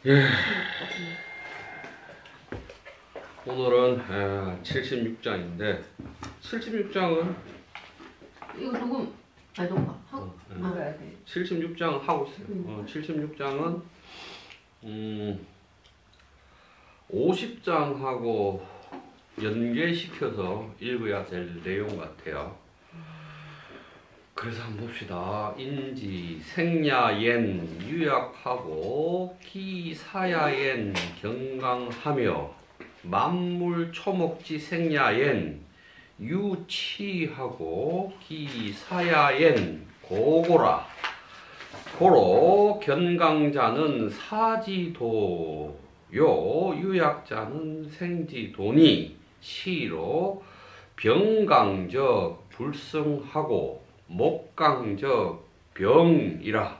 예. 오늘은 76장인데 76장은 이거 녹음 아니 녹음 하고 네. 76장 하고 있어요. 76장은 50장하고 연계시켜서 읽어야 될 내용 같아요. 그래서 한번 봅시다. 인지, 생야엔 유약하고 기사야엔 경강하며 만물 초목지 생야엔 유치하고 기사야엔 고고라. 고로 견강자는 사지도요 유약자는 생지도니 시로 병강적 불성하고 목강적 병이라.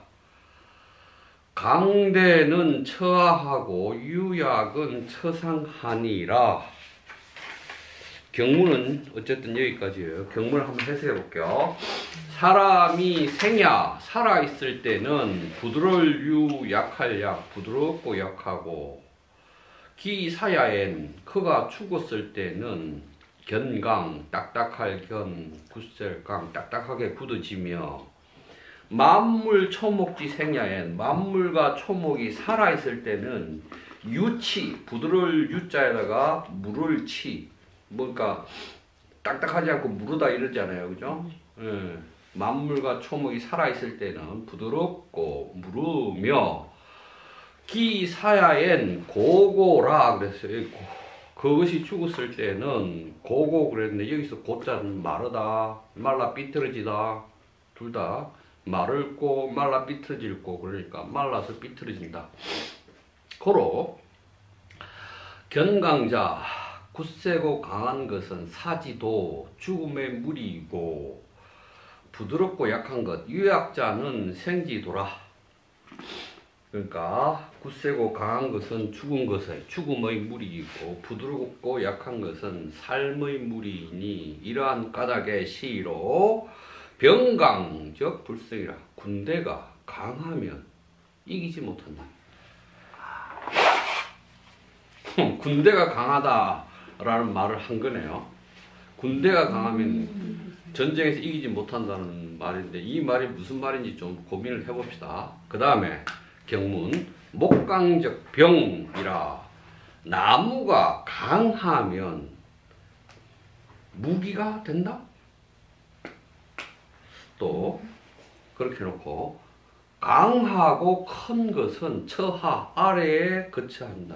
강대는 처하고 유약은 처상하니라. 경문은 어쨌든 여기까지예요. 경문을 한번 해석해 볼게요. 사람이 생야 살아있을 때는 부드러울 유 약할 약 부드럽고 약하고, 기사야엔 그가 죽었을 때는 견강 딱딱할 견 굳셀강 딱딱하게 굳어지며, 만물 초목지 생야엔 만물과 초목이 살아있을 때는 유치 부드러울 유자에다가 물을 치, 뭔가 딱딱하지 않고 무르다 이러잖아요, 그죠? 예. 만물과 초목이 살아있을 때는 부드럽고 무르며, 기사야엔 고고라 그랬어요. 그것이 죽었을 때는 고고 그랬는데 여기서 고자는 마르다, 말라 삐뚤어지다, 둘 다 마르고 말라 삐뚤어질 고, 그러니까 말라서 삐뚤어진다. 고로 견강자 굳세고 강한 것은 사지도 죽음의 물이고, 부드럽고 약한 것 유약자는 생지도라. 그러니까 굳세고 강한 것은 죽음의 물이고, 부드럽고 약한 것은 삶의 물이니 이러한 까닭의 시로 병강적 불성이라. 군대가 강하면 이기지 못한다. 군대가 강하다라는 말을 한 거네요. 군대가 강하면 전쟁에서 이기지 못한다는 말인데, 이 말이 무슨 말인지 좀 고민을 해봅시다. 그 다음에 경문 목강적 병이라. 나무가 강하면 무기가 된다? 또 그렇게 놓고 강하고 큰 것은 처하 아래에 거처한다.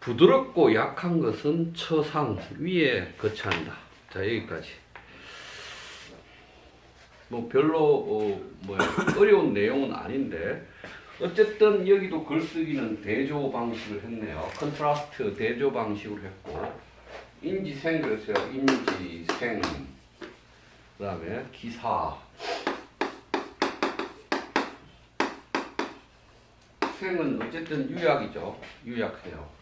부드럽고 약한 것은 처상 위에 거처한다. 자, 여기까지. 뭐 별로 어려운 내용은 아닌데, 어쨌든 여기도 글쓰기는 대조 방식을 했네요. 컨트라스트 대조 방식으로 했고, 인지생 그랬어요. 인지생. 그 다음에 기사. 생은 어쨌든 유약이죠. 유약해요.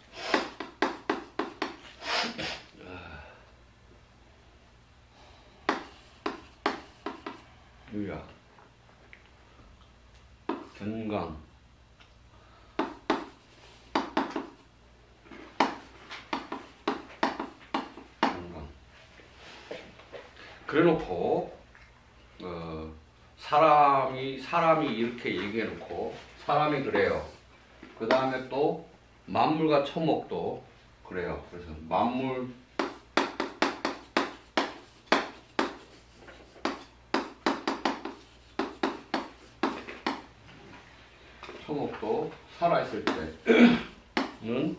유약. 견강. 그래놓고 사람이 이렇게 얘기해놓고, 사람이 그래요. 그 다음에 또 만물과 초목도 그래요. 그래서 만물 초목도 살아있을 때는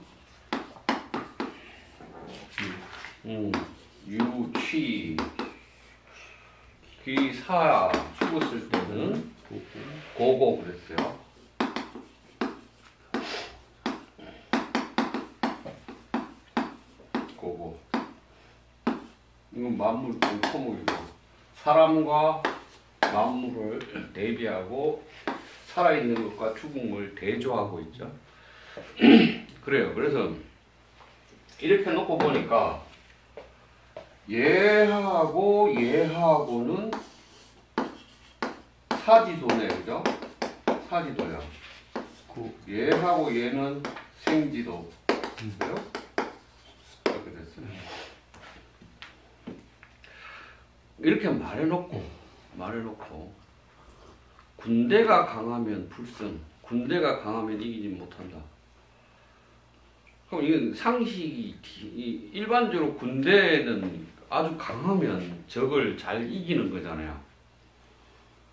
유취 기사 죽었을 때는 고고 그랬어요. 고고. 이건 만물 초목이고, 사람과 만물을 대비하고 살아있는 것과 죽음을 대조하고 있죠. 그래요. 그래서 이렇게 놓고 보니까 얘하고는 사지도네, 그죠? 사지도야. 얘하고 얘는 생지도 있어요. 이렇게 됐어요. 이렇게 말해놓고 군대가 강하면 불승, 군대가 강하면 이기지 못한다. 그럼 이건 상식이 일반적으로 군대는 아주 강하면 적을 잘 이기는 거잖아요.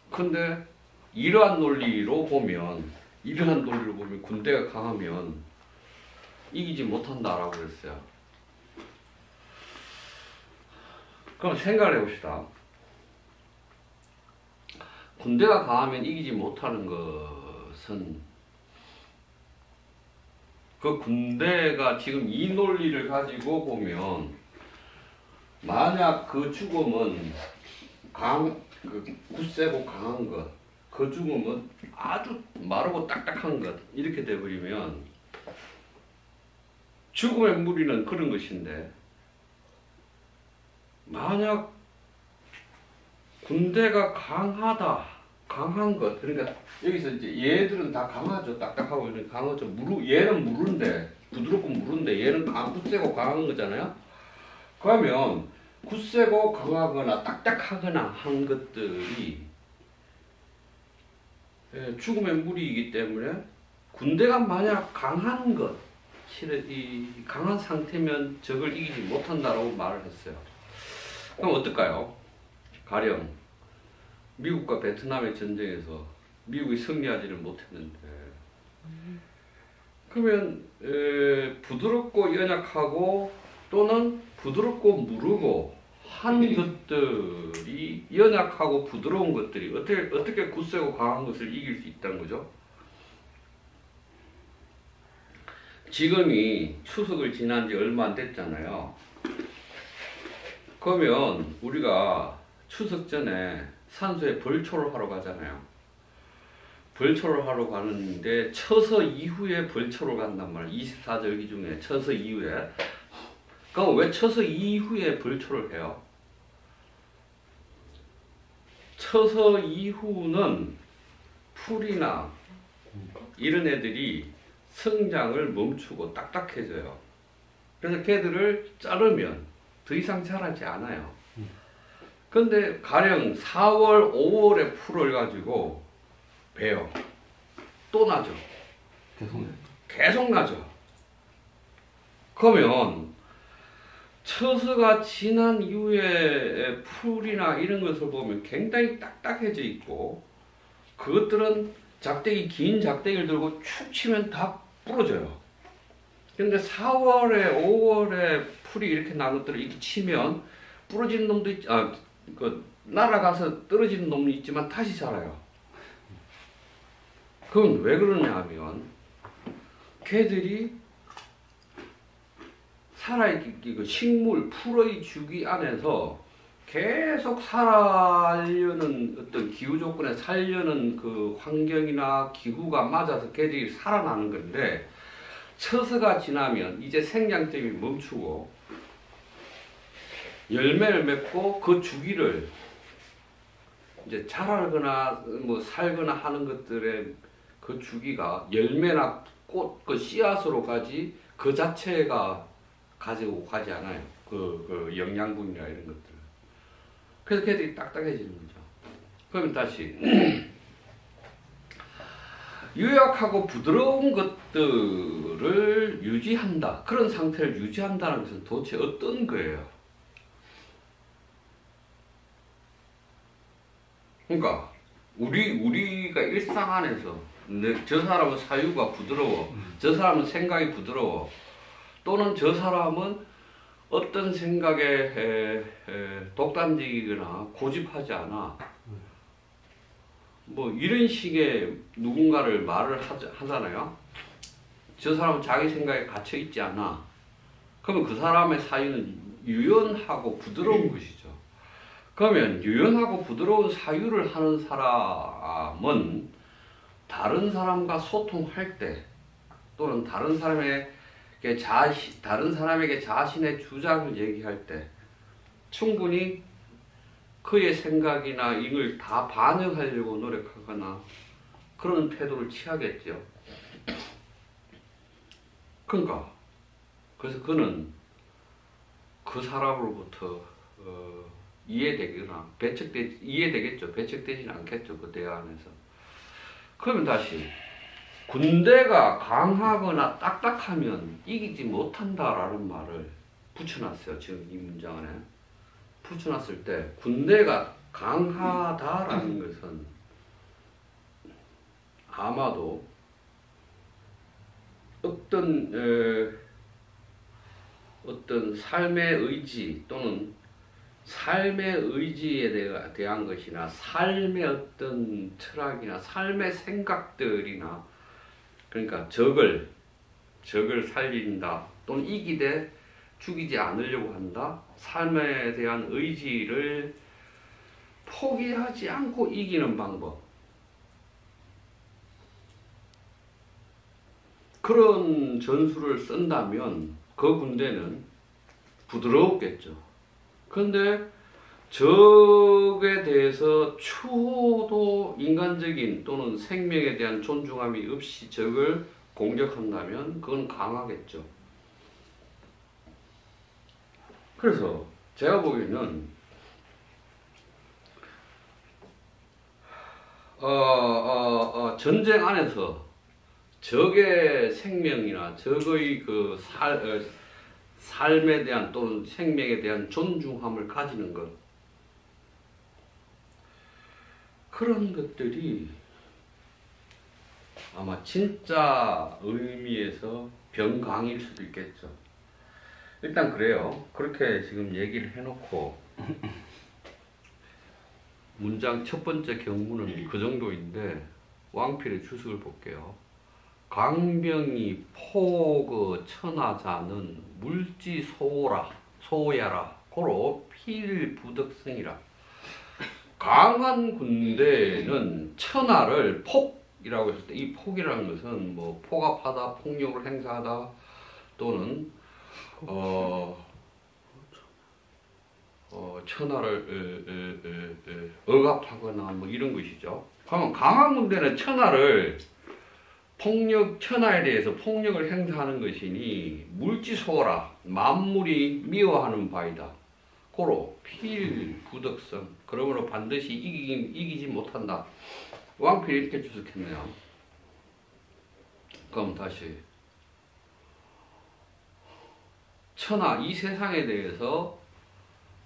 근데 이러한 논리로 보면 군대가 강하면 이기지 못한다라고 그랬어요. 그럼 생각을 해봅시다. 군대가 강하면 이기지 못하는 것은 그 군대가 지금 이 논리를 가지고 보면 만약 그 죽음은 굳세고 강한 것, 그 죽음은 아주 마르고 딱딱한 것 이렇게 돼버리면 죽음의 무리는 그런 것인데 만약 군대가 강한 것 그러니까 여기서 이제 얘들은 다 강하죠. 딱딱하고 이런 강하죠. 얘는 무른데 부드럽고 무른데 얘는 굳세고 강한 거잖아요. 그러면 굳세고 강하거나 딱딱하거나 한 것들이 죽음의 무리이기 때문에 군대가 만약 강한 것, 이 강한 상태면 적을 이기지 못한다라고 말을 했어요. 그럼 어떨까요? 가령 미국과 베트남의 전쟁에서 미국이 승리하지를 못했는데 그러면 부드럽고 연약하고 또는 부드럽고 무르고 한 것들이 연약하고 부드러운 것들이 어떻게 굳세고 강한 것을 이길 수 있다는 거죠? 지금이 추석을 지난 지 얼마 안 됐잖아요. 그러면 우리가 추석 전에 산소에 벌초를 하러 가잖아요. 벌초를 하러 가는데 처서 이후에 벌초를 간단 말이에요. 24절기 중에 처서 이후에. 그럼 왜 처서 이후에 벌초를 해요? 처서 이후는 풀이나 이런 애들이 성장을 멈추고 딱딱해져요. 그래서 걔들을 자르면 더 이상 자라지 않아요. 근데 가령 4월, 5월에 풀을 가지고 베요. 또 나죠. 계속 나죠. 그러면 처서가 지난 이후에 풀이나 이런 것을 보면 굉장히 딱딱해져 있고 그것들은 긴 작대기를 들고 축 치면 다 부러져요. 근데 4월에 5월에 풀이 이렇게 난 것들을 이렇게 치면 부러지는 놈도 있지, 날아가서 떨어지는 놈이 있지만 다시 자라요. 그건 왜 그러냐 하면 걔들이 살아있기 식물 풀의 주기 안에서 계속 살려는 어떤 기후 조건에 살려는 그 환경이나 기후가 맞아서 걔들이 살아나는 건데 처서가 지나면 이제 생장점이 멈추고 열매를 맺고 그 주기를 이제 자라거나 뭐 살거나 하는 것들의 그 주기가 열매나 꽃 그 씨앗으로 가지 그 자체가 가지고 가지 않아요. 그 영양분이나 이런 것들. 그래서 걔들이 딱딱해지는 거죠. 그러면 다시 유약하고 부드러운 것들을 유지한다. 그런 상태를 유지한다는 것은 도대체 어떤 거예요? 그러니까 우리가 일상 안에서 저 사람은 사유가 부드러워, 저 사람은 생각이 부드러워, 또는 저 사람은 어떤 생각에 독단적이거나 고집하지 않아. 뭐 이런 식의 누군가를 말을 하잖아요. 저 사람은 자기 생각에 갇혀 있지 않아. 그러면 그 사람의 사유는 유연하고 부드러운 것이죠. 그러면 유연하고 부드러운 사유를 하는 사람은 다른 사람과 소통할 때 또는 다른 사람에게 자신의 주장을 얘기할 때 충분히 그의 생각이나 이걸 다 반영하려고 노력하거나 그런 태도를 취하겠죠. 그러니까 그래서 그는 그 사람으로부터 이해되거나 이해되겠죠. 배척되지는 않겠죠. 그 대화 안에서. 그러면 다시 군대가 강하거나 딱딱하면 이기지 못한다라는 말을 붙여놨어요. 지금 이 문장 안에 붙여놨을 때 군대가 강하다라는 것은 아마도 어떤 삶의 의지 또는 삶의 의지에 대한 것이나 삶의 어떤 철학이나 삶의 생각들이나 그러니까 적을 살린다 또는 이기되 죽이지 않으려고 한다. 삶에 대한 의지를 포기하지 않고 이기는 방법. 그런 전술을 쓴다면 그 군대는 부드러웠겠죠. 그런데 적에 대해서 추호도 인간적인 또는 생명에 대한 존중함이 없이 적을 공격한다면 그건 강하겠죠. 그래서 제가 보기에는 전쟁 안에서 적의 생명이나 적의 그 삶에 대한 또는 생명에 대한 존중함을 가지는 것, 그런 것들이 아마 진짜 의미에서 병강일 수도 있겠죠. 일단 그래요. 그렇게 지금 얘기를 해놓고 문장 첫 번째 경문은 그 정도인데 왕필의 주석을 볼게요. 강병이 포그 천하자는 물지 소야라 고로 필부덕성이라. 강한 군대는 천하를 폭이라고 했을 때 이 폭이라는 것은 뭐 포갑하다, 폭력을 행사하다 또는 천하를 억압하거나 뭐 이런 것이죠. 그러면 강한 군대는 천하를 천하에 대해서 폭력을 행사하는 것이니 물지소라 만물이 미워하는 바이다. 고로 필부덕성 그러므로 반드시 이기지 못한다. 왕필이 이렇게 주석했네요. 그럼 다시 천하 이 세상에 대해서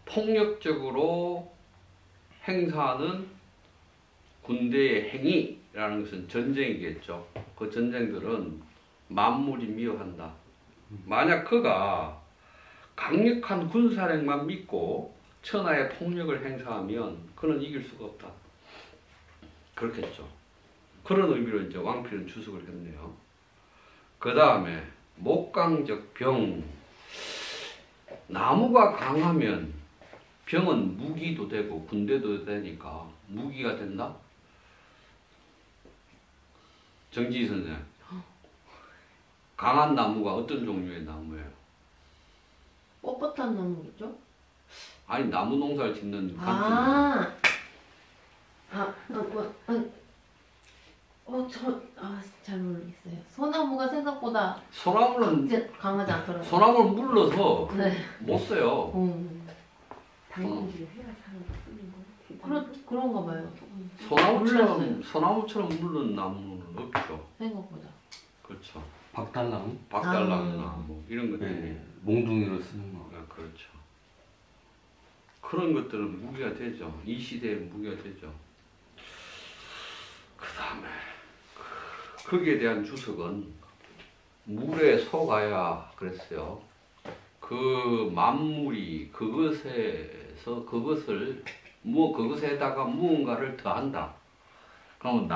폭력적으로 행사하는 군대의 행위라는 것은 전쟁이겠죠. 그 전쟁들은 만물이 미워한다. 만약 그가 강력한 군사력만 믿고 천하의 폭력을 행사하면 그는 이길 수가 없다. 그렇겠죠. 그런 의미로 이제 왕필은 주석을 했네요. 그 다음에 목강적 병. 나무가 강하면 병은 무기도 되고 군대도 되니까 무기가 된다? 정지희 선생, 강한 나무가 어떤 종류의 나무예요? 뻣뻣한 나무겠죠? 아니 나무 농사를 짓는 잘 모르겠어요. 소나무가 생각보다 소나무는 강하지 않더라고요. 소나무를 물러서 네. 못 써요. 당근질 해야 사는 거 쓰는 거. 그런가 봐요. 소나무처럼 물른 나무는 없죠. 생각보다. 그렇죠. 박달나무? 박달나무나 뭐 이런 것들이 네, 몽둥이로 쓰는 거. 그렇죠. 그런 것들은 무기가 되죠. 이 시대에 무기가 되죠. 그 다음에 거기에 대한 주석은 물에 속아야 그랬어요. 그 만물이 그것에다가 무언가를 더한다. 그럼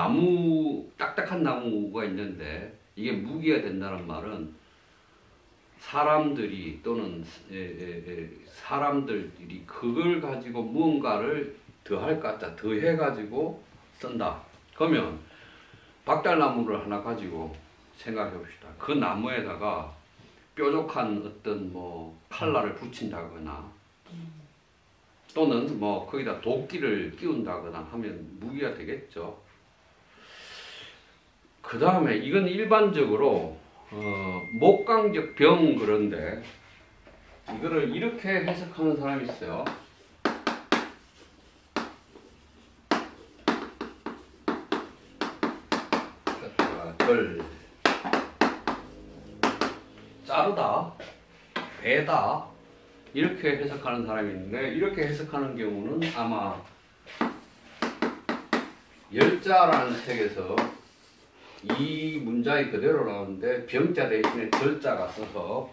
딱딱한 나무가 있는데 이게 무기가 된다는 말은 사람들이 또는 사람들이 그걸 가지고 무언가를 더해가지고 쓴다. 그러면 박달나무를 하나 가지고 생각해 봅시다. 그 나무에다가 뾰족한 어떤 뭐 칼날을 붙인다거나 또는 뭐 거기다 도끼를 끼운다거나 하면 무기가 되겠죠. 그 다음에 이건 일반적으로 목강적 병 그런데 이거를 이렇게 해석하는 사람이 있어요. 절 자르다, 베다 이렇게 해석하는 사람이 있는데 이렇게 해석하는 경우는 아마 열자라는 책에서 이 문장이 그대로 나오는데 병자 대신에 절자가 써서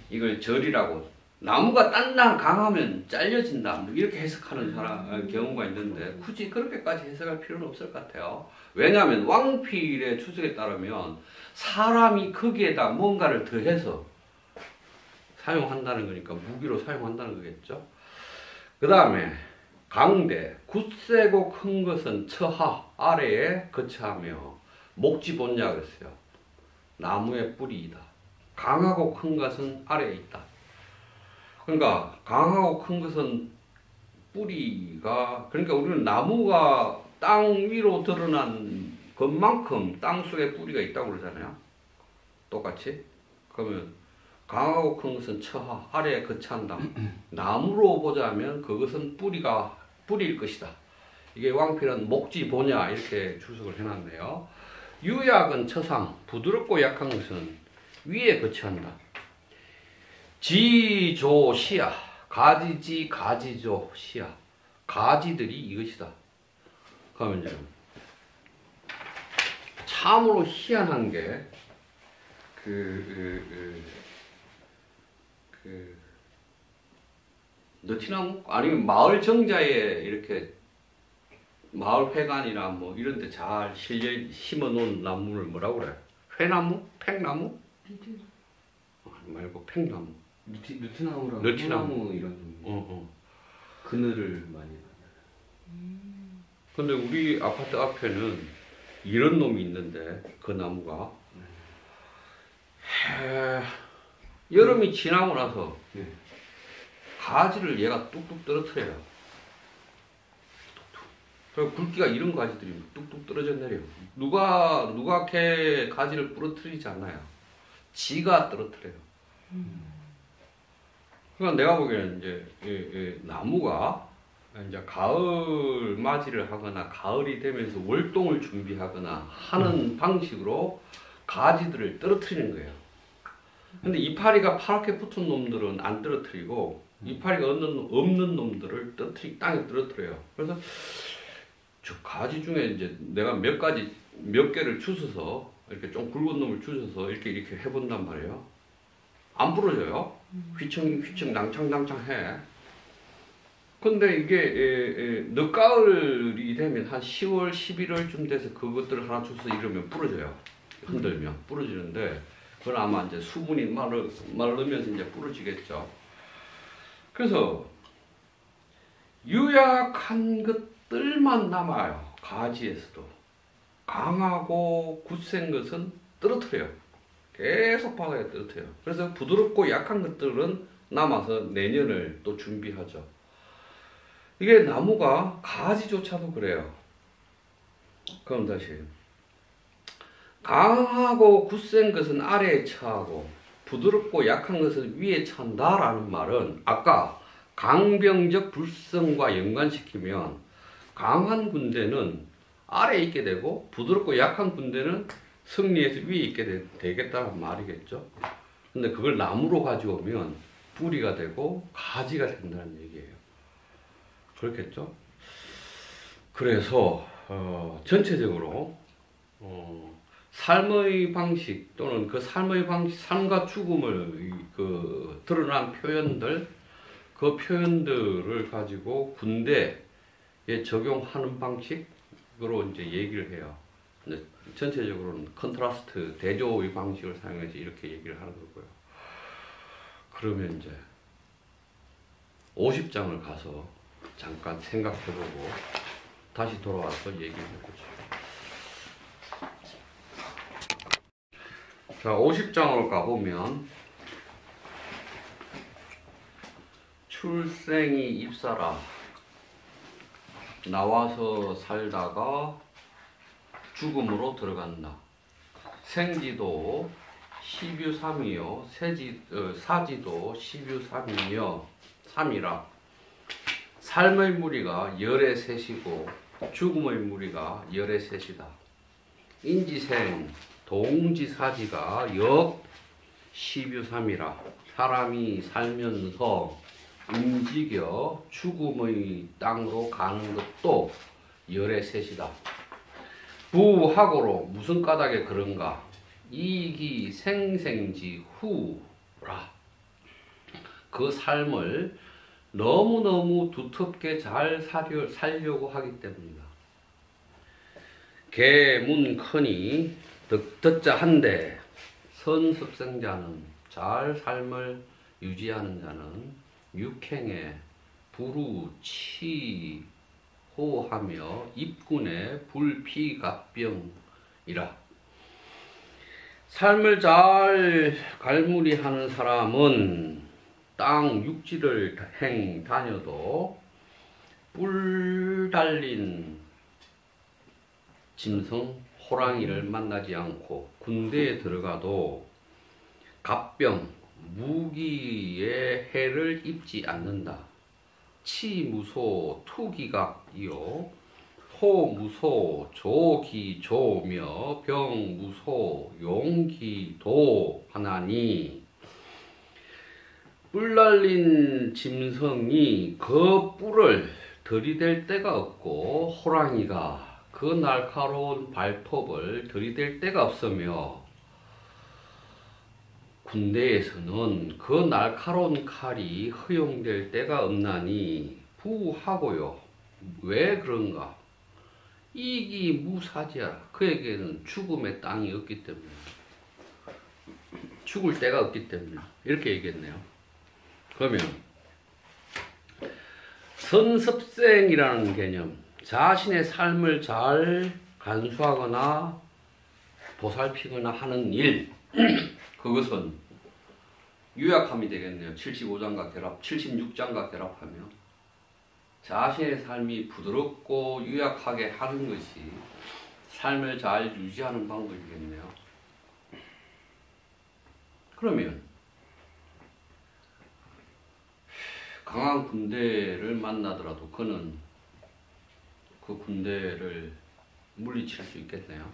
이걸 절이라고, 나무가 단단 강하면 잘려진다 뭐 이렇게 해석하는 경우가 있는데 굳이 그렇게까지 해석할 필요는 없을 것 같아요. 왜냐하면 왕필의 추측에 따르면 사람이 거기에다 뭔가를 더해서 사용한다는 거니까 무기로 사용한다는 거겠죠. 그 다음에 강대, 굳세고 큰 것은 처하, 아래에 거처하며 목지본자 그랬어요. 나무의 뿌리이다. 강하고 큰 것은 아래에 있다. 그러니까 강하고 큰 것은 뿌리가, 그러니까 우리는 나무가 땅 위로 드러난 것만큼 땅 속에 뿌리가 있다고 그러잖아요. 똑같이. 그러면 강하고 큰 것은 처하, 아래에 거처한다. 나무로 보자면 그것은 뿌리일 것이다. 이게 왕필은 목지보냐 이렇게 주석을 해놨네요. 유약은 처상, 부드럽고 약한 것은 위에 거처한다. 지조시야, 가지지 가지조시야, 가지들이 이것이다. 그러면 이제 참으로 희한한 게 너티나무 아니면 마을 정자에 이렇게 마을 회관이나 뭐 이런 데 잘 심어 놓은 나무를 뭐라고 그래? 회나무? 팽나무? 아니 말고 팽나무. 느티나무랑 느티나무. 소나무 이런 종. 그늘을 많이 만들어요. 근데 우리 아파트 앞에는 이런 놈이 있는데 그 나무가 여름이 지나고 나서 네. 가지를 얘가 뚝뚝 떨어뜨려요. 그리고 굵기가 이런 가지들이 뚝뚝 떨어져 내려요. 누가 걔 가지를 부러뜨리지 않아요. 지가 떨어뜨려요. 그러니까 내가 보기에는 이제 이 나무가 이제 가을 맞이를 하거나 가을이 되면서 월동을 준비하거나 하는 방식으로 가지들을 떨어뜨리는 거예요. 근데 이파리가 파랗게 붙은 놈들은 안 떨어뜨리고 이파리가 없는 놈들을 땅에 떨어뜨려요. 그래서 저 가지 중에 이제 내가 몇 개를 주워서 이렇게 좀 굵은 놈을 주워서 이렇게 해본단 말이에요. 안 부러져요. 휘청휘청 낭창낭창 해. 근데 이게 늦가을이 되면 한 10월, 11월쯤 돼서 그것들을 하나 주워서 이러면 부러져요. 흔들면 부러지는데 그건 아마 이제 수분이 마르면서 이제 부러지겠죠. 그래서 유약한 것들만 남아요. 가지에서도. 강하고 굳센 것은 떨어뜨려요. 계속 박아야 떨어뜨려요. 그래서 부드럽고 약한 것들은 남아서 내년을 또 준비하죠. 이게 나무가 가지조차도 그래요. 그럼 다시. 강하고 굳센 것은 아래에 처하고 부드럽고 약한 것은 위에 처한다라는 말은 아까 강병적 불성과 연관시키면 강한 군대는 아래에 있게 되고 부드럽고 약한 군대는 승리해서 위에 있게 되겠다는 말이겠죠. 근데 그걸 나무로 가져오면 뿌리가 되고 가지가 된다는 얘기예요. 그렇겠죠. 그래서 전체적으로 삶의 방식 또는 그 삶의 방식, 삶과 죽음을 드러난 표현들, 그 표현들을 가지고 군대에 적용하는 방식으로 이제 얘기를 해요. 근데 전체적으로는 컨트라스트, 대조의 방식을 사용해서 이렇게 얘기를 하는 거고요. 그러면 이제 50장을 가서 잠깐 생각해보고 다시 돌아와서 얘기를 해보죠. 자, 50장으로 가보면 출생이 입사라. 나와서 살다가 죽음으로 들어간다. 생지도 10유3이요. 사지도 10유3이며 3이라 삶의 무리가 열의 셋이고 죽음의 무리가 열의 셋이다. 인지생 동지사지가 역 10유3이라 사람이 살면서 움직여 죽음의 땅으로 가는 것도 열의 셋이다. 부하고로 무슨 까닭에 그런가? 이기 생생지 후라. 그 삶을 너무너무 두텁게 잘 살려고 하기 때문이다. 계문커니 듣자 한데 선습생자는 잘 삶을 유지하는 자는 육행에 부루치호하며 입군의 불피갑병이라. 삶을 잘 갈무리하는 사람은 땅 육지를 다녀도 뿔 달린 짐승 호랑이를 만나지 않고 군대에 들어가도 갑병 무기의 해를 입지 않는다. 치무소 투기각이요 호무소 조기조며 병무소 용기도 하나니 뿔 날린 짐승이 그 뿔을 들이댈 데가 없고 호랑이가 그 날카로운 발톱을 들이댈 데가 없으며 군대에서는 그 날카로운 칼이 허용될 때가 없나니 부하고요. 왜 그런가? 이기 무사지야. 그에게는 죽음의 땅이 없기 때문에, 죽을 때가 없기 때문에 이렇게 얘기했네요. 그러면 선습생이라는 개념, 자신의 삶을 잘 간수하거나 보살피거나 하는 일, 그것은 유약함이 되겠네요. 75장과 결합, 76장과 결합하며 자신의 삶이 부드럽고 유약하게 하는 것이 삶을 잘 유지하는 방법이겠네요. 그러면 강한 군대를 만나더라도 그는 그 군대를 물리칠 수 있겠네요.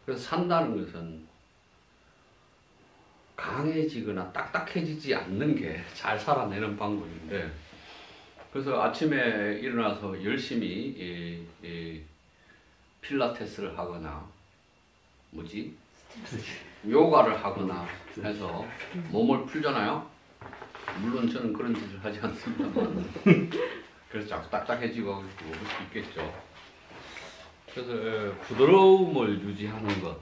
그래서 산다는 것은 강해지거나 딱딱해지지 않는 게 잘 살아내는 방법인데, 그래서 아침에 일어나서 열심히 필라테스를 하거나 요가를 하거나 해서 몸을 풀잖아요. 물론 저는 그런 짓을 하지 않습니다만 그래서 자꾸 딱딱해지고 그럴 수 있겠죠. 그래서 부드러움을 유지하는 것,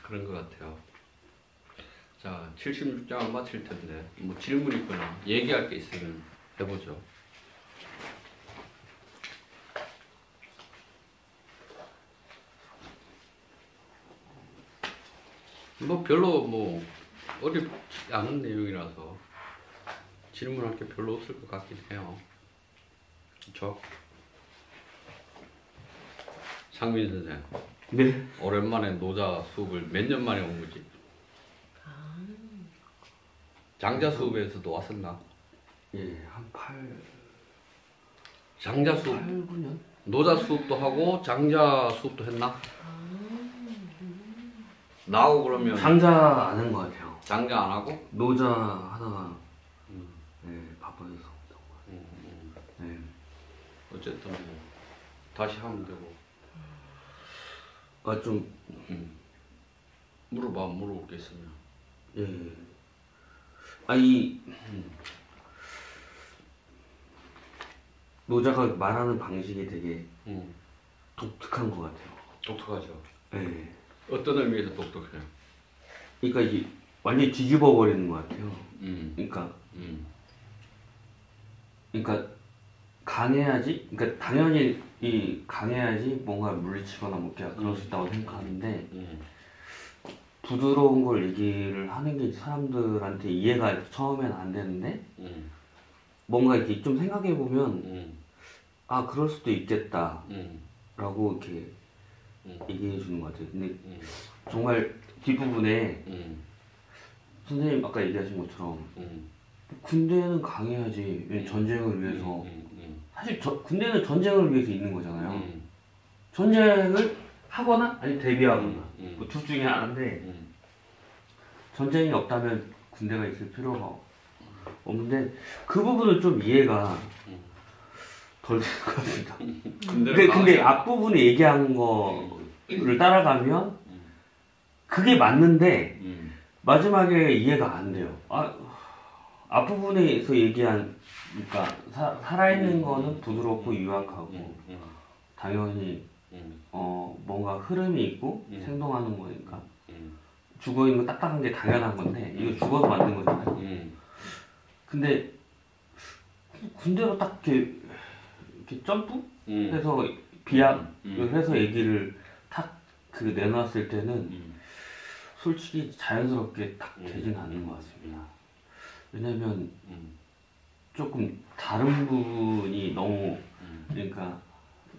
그런 것 같아요. 자, 76장을 마칠 텐데 뭐 질문 있거나 얘기할 게 있으면 해보죠. 뭐 별로 뭐 어렵지 않은 내용이라서 질문할 게 별로 없을 것 같긴 해요. 그렇죠? 상민 선생. 네. 오랜만에 노자 수업을 몇 년 만에 온 거지? 장자 수업에서도 왔었나? 예, 한 8, 장자 수업, 9년? 노자 수업도 하고 장자 수업도 했나? 나하고 그러면 장자 안 한 것 같아요. 장자 안 하고? 노자 하다가 네, 바빠져서 네. 어쨌든 뭐 다시 하면 되고. 좀 물어볼 게 있으면. 예. 아니 노자가 말하는 방식이 되게 독특한 것 같아요. 독특하죠. 예. 어떤 의미에서 독특해요? 그러니까 이게 완전히 뒤집어 버리는 것 같아요. 그러니까 강해야지. 그러니까 당연히 강해야지 뭔가 물리치거나 뭐 그럴 수 있다고 생각하는데 부드러운 걸 얘기를 하는 게 사람들한테 이해가 처음엔 안 되는데 뭔가 이렇게 좀 생각해 보면 아 그럴 수도 있겠다라고 음, 이렇게 음, 얘기해 주는 것 같아요. 근데 음, 정말 뒷부분에 음, 선생님 아까 얘기하신 것처럼 음, 군대는 강해야지 왜 전쟁을 위해서 음, 사실 군대는 전쟁을 위해서 있는 거잖아요. 음, 전쟁을 하거나 아니 대비하거나 음, 뭐 둘 중에 하나인데 음, 전쟁이 없다면 군대가 있을 필요가 없는데 그 부분은 좀 이해가 덜 되는 것 같습니다. 근데 앞부분에 얘기한 거를 따라가면 그게 맞는데 마지막에 이해가 안 돼요. 앞부분에서 얘기한 그러니까 살아있는 거는 부드럽고 유약하고 당연히 뭔가 흐름이 있고 생동하는 거니까 죽어있는 거 딱딱한 게 당연한 건데 이거 죽어서 만든 거잖아요. 근데 군대로 딱 이렇게 점프해서 비약을 해서 얘기를 탁 그 내놨을 때는 솔직히 자연스럽게 딱 되진 않는 것 같습니다. 왜냐면 조금 다른 부분이 너무 그러니까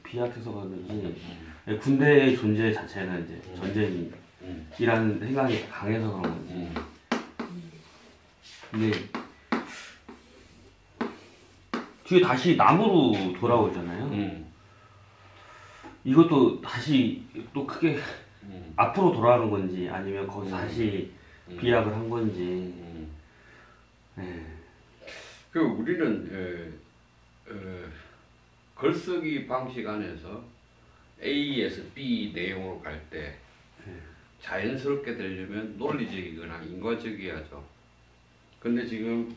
비약해서 그런지 군대의 존재 자체는 이제 전쟁이라는 생각이 강해서 그런 건지 근데 뒤에 다시 나무로 돌아오잖아요. 이것도 다시 또 크게 앞으로 돌아가는 건지 아니면 거기서 다시 비약을 한 건지. 네. 그 우리는 글쓰기 방식 안에서 A에서 B 내용으로 갈 때 자연스럽게 되려면 논리적이거나 인과적이야죠. 근데 지금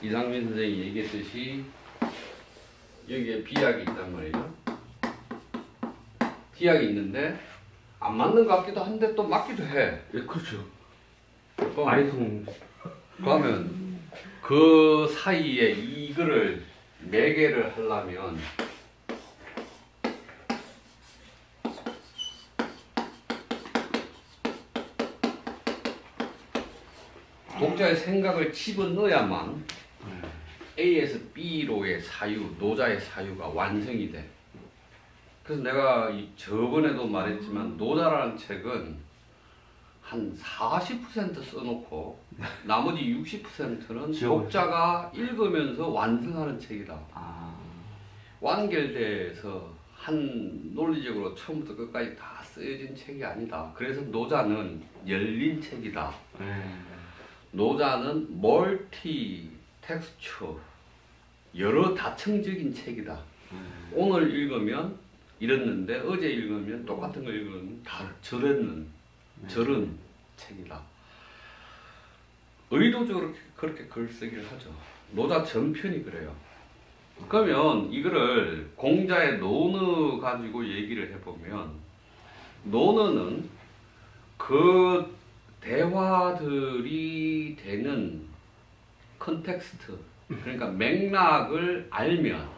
이상민 선생님이 얘기했듯이 여기에 비약이 있단 말이죠. 비약이 있는데 안 맞는 것 같기도 한데 또 맞기도 해. 예, 그렇죠. 그러면 그 사이에 이거를 매개를 하려면 독자의 생각을 집어넣어야만 A에서 B로의 사유, 노자의 사유가 완성이 돼. 그래서 내가 저번에도 말했지만 노자라는 책은 한 40% 써놓고 나머지 60%는 독자가 읽으면서 완성하는 책이다. 완결돼서 한 논리적으로 처음부터 끝까지 다 쓰여진 책이 아니다. 그래서 노자는 열린 책이다. 노자는 멀티 텍스처, 여러 다층적인 책이다. 오늘 읽으면 이랬는데 어제 읽으면 똑같은 걸 읽으면 다 저런 책이다. 의도적으로 그렇게 글쓰기를 하죠. 노자 전편이 그래요. 그러면 이거를 공자의 논어 가지고 얘기를 해보면 논어는 그 대화들이 되는 컨텍스트, 그러니까 맥락을 알면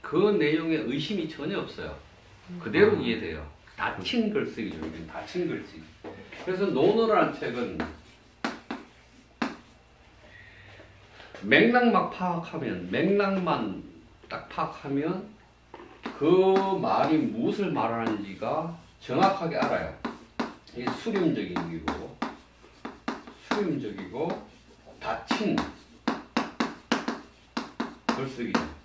그 내용에 의심이 전혀 없어요. 그대로 이해돼요. 닫힌 글쓰기죠. 닫힌 글쓰기. 그래서 논어라는 책은 맥락만 파악하면, 맥락만 딱 파악하면 그 말이 무엇을 말하는지가 정확하게 알아요. 이게 수렴적이고 닫힌 글쓰기죠.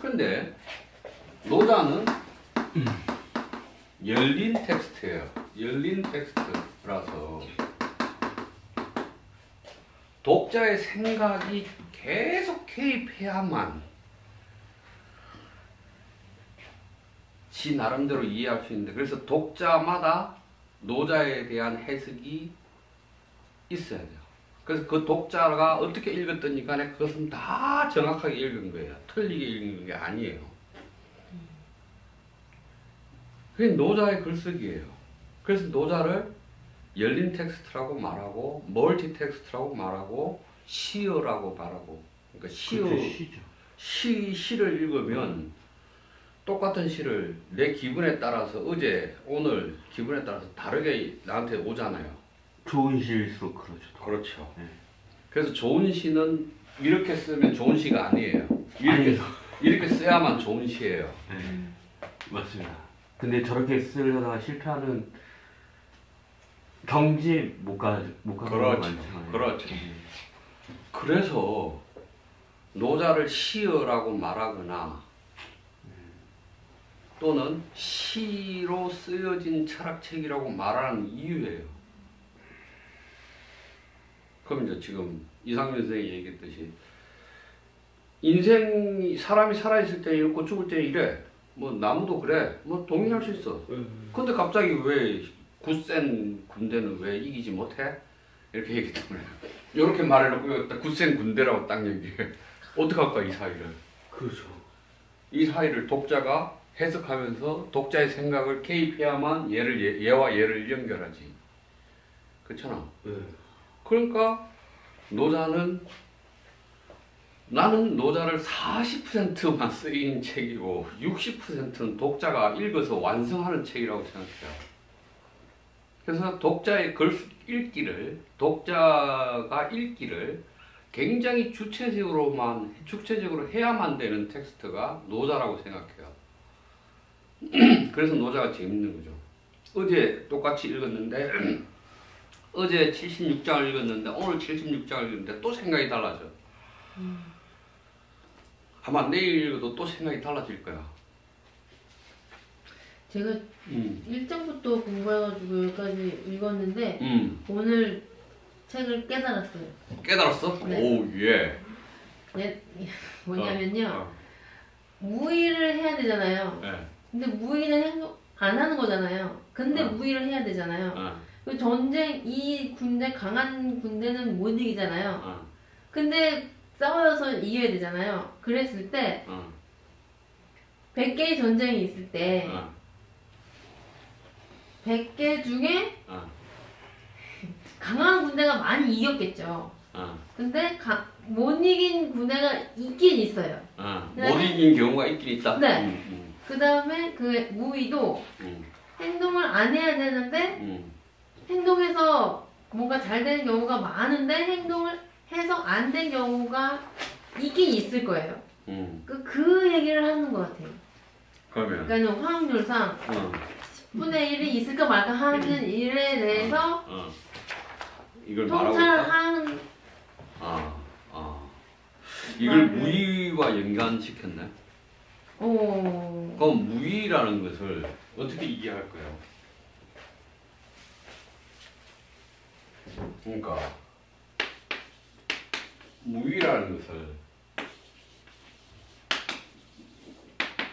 근데 노자는 열린 텍스트예요. 열린 텍스트라서 독자의 생각이 계속 개입해야만 지 나름대로 이해할 수 있는데, 그래서 독자마다 노자에 대한 해석이 있어야 돼요. 그래서 그 독자가 어떻게 읽었더니 간에 그것은 다 정확하게 읽은 거예요. 틀리게 읽은 게 아니에요. 그게 노자의 글쓰기예요. 그래서 노자를 열린 텍스트라고 말하고 멀티 텍스트라고 말하고 시어라고 말하고, 그러니까 시를 읽으면 똑같은 시를 내 기분에 따라서 어제 오늘 기분에 따라서 다르게 나한테 오잖아요. 좋은 시일수록 그렇죠. 그렇죠. 네. 그래서 좋은 시는 이렇게 쓰면 좋은 시가 아니에요. 이렇게 이렇게 써야만 좋은 시예요. 네. 맞습니다. 근데 저렇게 쓰려다가 실패하는 경지 못 가는 경우가 그렇죠. 많잖아요. 그렇죠. 그래서 노자를 시어라고 말하거나 또는 시로 쓰여진 철학책이라고 말하는 이유예요. 그럼 이제 지금 이상민 선생이 얘기했듯이 인생이 사람이 살아있을 때 이렇고 죽을 때 이래. 뭐 나무도 그래. 뭐 동의할 수 있어. 근데 갑자기 왜 굳센 군대는 왜 이기지 못해? 이렇게 얘기했단 말이야. 이렇게 말해놓고 굳센 군대라고 딱 얘기해. 어떡할까 이 사이를. 그렇죠. 이 사이를 독자가 해석하면서 독자의 생각을 개입해야만 얘와 얘를 연결하지. 그렇잖아. 네. 그러니까 나는 노자를 40%만 쓰인 책이고 60%는 독자가 읽어서 완성하는 책이라고 생각해요. 그래서 독자가 읽기를 굉장히 주체적으로 해야만 되는 텍스트가 노자라고 생각해요. 그래서 노자가 재밌는 거죠. 어제 똑같이 읽었는데 어제 76장을 읽었는데 오늘 76장을 읽었는데 또 생각이 달라져. 아마 내일 읽어도 또 생각이 달라질 거야. 제가 1장부터 공부해가지고 여기까지 읽었는데 오늘 책을 깨달았어요. 깨달았어? 네. 오, 예. 뭐냐면요. 무의를 해야 되잖아요. 예. 근데 무의는 행동 안 하는 거잖아요. 근데 무의를 해야 되잖아요. 그 전쟁, 이 군대, 강한 군대는 못 이기잖아요. 근데 싸워서 이겨야 되잖아요. 그랬을 때 100개의 전쟁이 있을 때 100개 중에 강한 군대가 많이 이겼겠죠. 근데 못 이긴 군대가 있긴 있어요. 못 이긴 경우가 있긴 있다. 네. 그 다음에 그 무의도 행동을 안 해야 되는데 행동해서 뭔가 잘 되는 경우가 많은데 행동을 해서 안 된 경우가 있긴 있을 거예요. 그 얘기를 하는 것 같아요. 그러면 그러니까 확률상 10분의 1이 있을까 말까 하는 일에 대해서 이걸 말하고 통찰을 있다? 하는 이걸 무의와 연관시켰네. 그럼 무의라는 것을 어떻게 이해할까요? 그러니까 무의라는 것을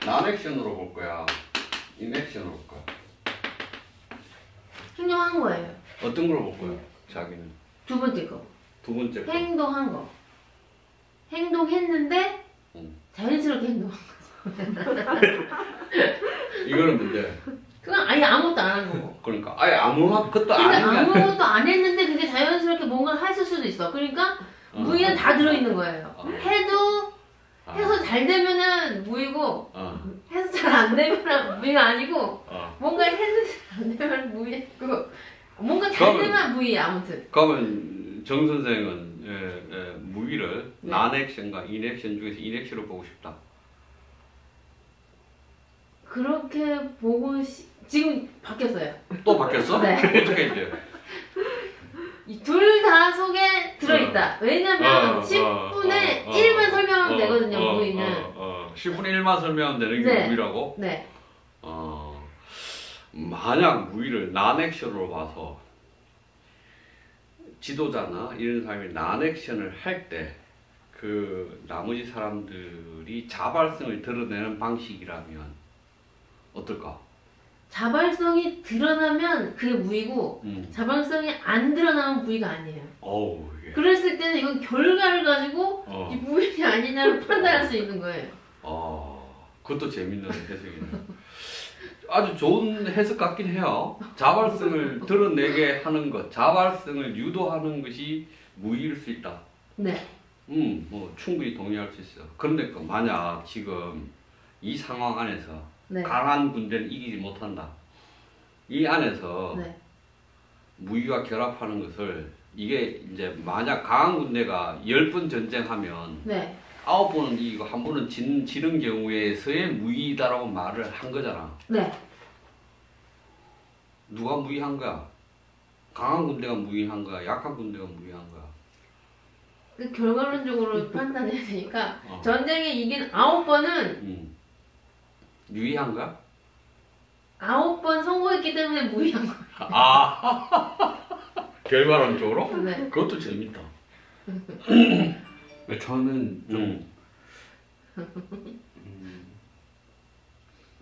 난액션으로 볼 거야, 인액션으로 볼 거야. 행동한 거예요. 어떤 걸 볼 거야? 자기는 두 번째 거. 두 번째 거. 행동한 거. 행동했는데 자연스럽게 행동한 거. 이거는 근데 그건 아예 아무것도 안 한 거고. 그러니까 아예 아무것도 근데 안 한 게 아무것도 안 했는데 그게 자연스럽게 뭔가를 했을 수도 있어. 그러니까 무의는 다 들어있는 거예요. 해도 해서 잘 되면은 무의고 해서 잘 안 되면 무의가 아니고 뭔가 했는데 잘 안 되면 무의고 뭔가 잘 되면 무의 아무튼. 그러면 정 선생은 무의를 네. 난액션과 인액션 중에서 인액션으로 보고 싶다. 그렇게 보고 지금 바뀌었어요. 또 바뀌었어? 네. 어떻게 이제? 둘 다 속에 들어있다. 왜냐면 10분의 1만 설명하면 되거든요, 무의는. 10분의 1만 설명하면 되는 게 네. 무의라고? 네. 만약 무의를 난액션으로 봐서 지도자나 이런 사람이 난액션을 할 때 그 나머지 사람들이 자발성을 드러내는 방식이라면 어떨까? 자발성이 드러나면 그게 무의고 자발성이 안 드러나면 무의가 아니에요. 어우, 이게. 그랬을 때는 이건 결과를 가지고 이 무의이 아니냐를 판단할 수 있는 거예요. 그것도 재밌는 해석이네요. 아주 좋은 해석 같긴 해요. 자발성을 드러내게 하는 것, 자발성을 유도하는 것이 무의일 수 있다. 네. 뭐 충분히 동의할 수 있어요. 그런데 만약 지금 이 상황 안에서 네. 강한 군대는 이기지 못한다. 이 안에서 네. 무의와 결합하는 것을 이게 이제 만약 강한 군대가 10번 전쟁하면 네. 9번은 이거 한 번은 지는 경우에서의 무의다라고 말을 한 거잖아. 네. 누가 무의한 거야? 강한 군대가 무의한 거야? 약한 군대가 무의한 거야? 그 결과론적으로 판단해야 되니까 어. 전쟁에 이긴 9번은 유의한 거야? 9번 성공했기 때문에 무의한 거예요. 아 결과론적으로? 네. 그것도 재밌다. 저는 좀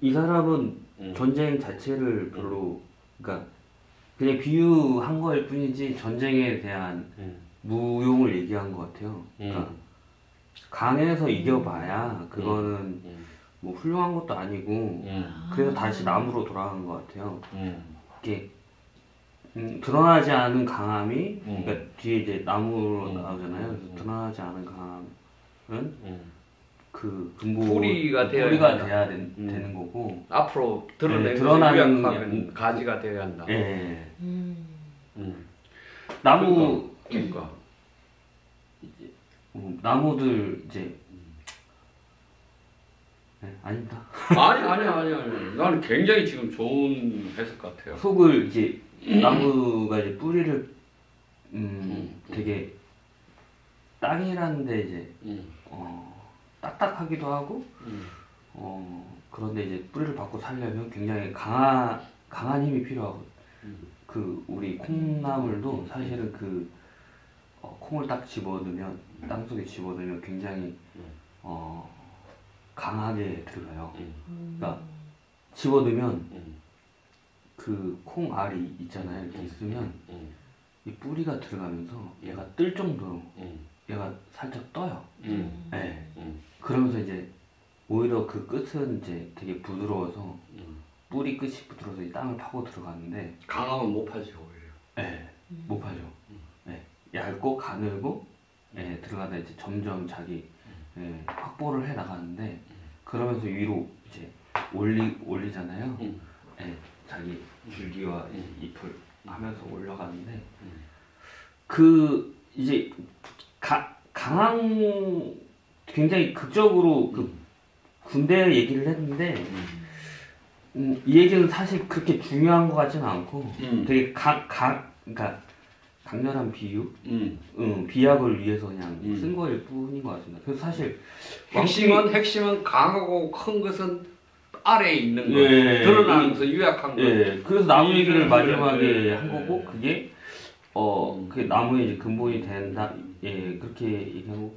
이 사람은 전쟁 자체를 별로 그러니까 그냥 비유한 거일 뿐이지 전쟁에 대한 무용을 얘기한 것 같아요. 그러니까 강해서 이겨봐야 그거는 뭐 훌륭한 것도 아니고 그래서 다시 남으로 돌아간 것 같아요. 이게 드러나지 않은 강함이 그러니까 뒤에 이제 나무로 나오잖아요. 그래서 드러나지 않은 강함은 그 뿌리가 되어야 돼야 되는 거고 앞으로 드러내는 드러나는 유약하면 가지가 되어야 한다. 예. 음. 나무 그러니까. 이제 나무들 이제 네, 아닙니다. 아니. 나는 굉장히 지금 좋은 해석 같아요. 속을 이제 나무가 이제 뿌리를 되게 땅이라는데 이제 딱딱하기도 하고 그런데 이제 뿌리를 받고 살려면 굉장히 강한 힘이 필요하고 그 우리 콩나물도 사실은 그 콩을 딱 집어넣으면 땅속에 집어넣으면 굉장히 강하게 들어가요. 그러니까 집어넣으면 그 콩 알이 있잖아요. 이렇게 있으면 이 뿌리가 들어가면서 얘가 뜰 정도로 얘가 살짝 떠요. 네. 그러면서 이제 오히려 그 끝은 이제 되게 부드러워서 뿌리 끝이 부드러워서 이 땅을 파고 들어가는데 강하면 못 파죠 오히려. 네, 못 파죠. 네. 얇고 가늘고 들어가다 이제 점점 자기 확보를 해 나가는데 그러면서 위로 이제 올리잖아요. 자기 줄기와 잎을 하면서 올라가는데 그 이제 강한 굉장히 극적으로 그 군대 얘기를 했는데 이 얘기는 사실 그렇게 중요한 것 같지는 않고 되게 그러니까 강렬한 비유, 비약을 위해서 그냥 쓴 거일 뿐인 것 같습니다. 그래서 사실 핵심은 강하고 큰 것은 아래에 있는 거, 드러나는 것은 유약한 거. 그래서 나무 얘기를 마지막에 한 거고 그게 그게 나무의 이제 근본이 된다. 그렇게 얘기하고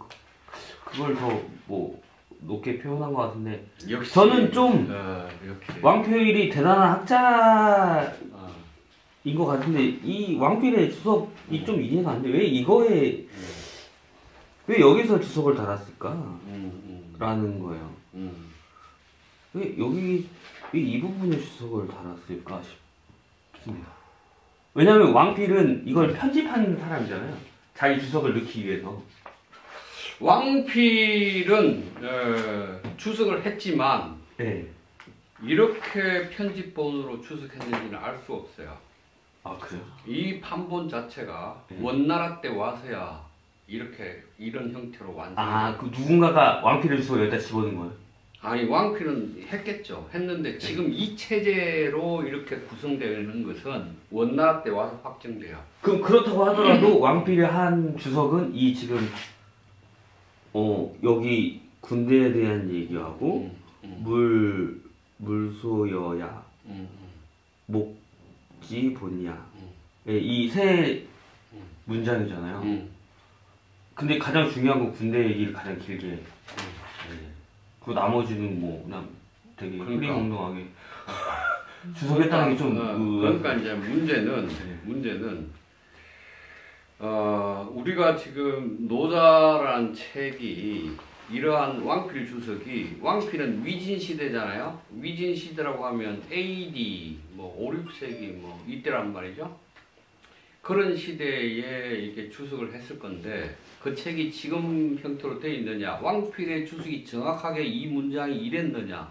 그걸 더 뭐 높게 표현한 것 같은데 역시, 저는 좀 역시. 왕표일이 대단한 학자인 것 같은데 이 왕필의 주석이 좀 이해가 안 돼. 왜 이거에 왜 여기서 주석을 달았을까? 라는 거예요. 왜 여기 왜 이 부분에 주석을 달았을까 싶습니다. 왜냐면 왕필은 이걸 편집하는 사람이잖아요. 자기 주석을 넣기 위해서. 왕필은 주석을 했지만 이렇게 편집본으로 주석했는지는 알 수 없어요. 아 그래요? 이 판본 자체가 원나라 때 와서야 이런 형태로 완성. 그 누군가가 왕필의 주석을 여기다 집어넣은 거예요? 아니 왕필은 했겠죠. 했는데 지금 이 체제로 이렇게 구성되는 것은 원나라 때 와서 확정돼요. 그럼 그렇다고 하더라도 왕필이 한 주석은 이 지금 여기 군대에 대한 얘기하고 물소여야 목지 본야 이 세 문장이잖아요. 근데 가장 중요한 건 군대 얘기를 가장 길게 그 나머지는 뭐 그냥 되게 흐리멍덩하게 주석했다는 게 좀 그러니까 이제 문제는 우리가 지금 노자라는 책이 이러한 왕필 주석이 왕필은 위진 시대잖아요. 위진 시대라고 하면 AD 뭐 5, 6세기 뭐 이때란 말이죠. 그런 시대에 이렇게 주석을 했을 건데 그 책이 지금 형태로 되어 있느냐, 왕필의 주석이 정확하게 이 문장이 이랬느냐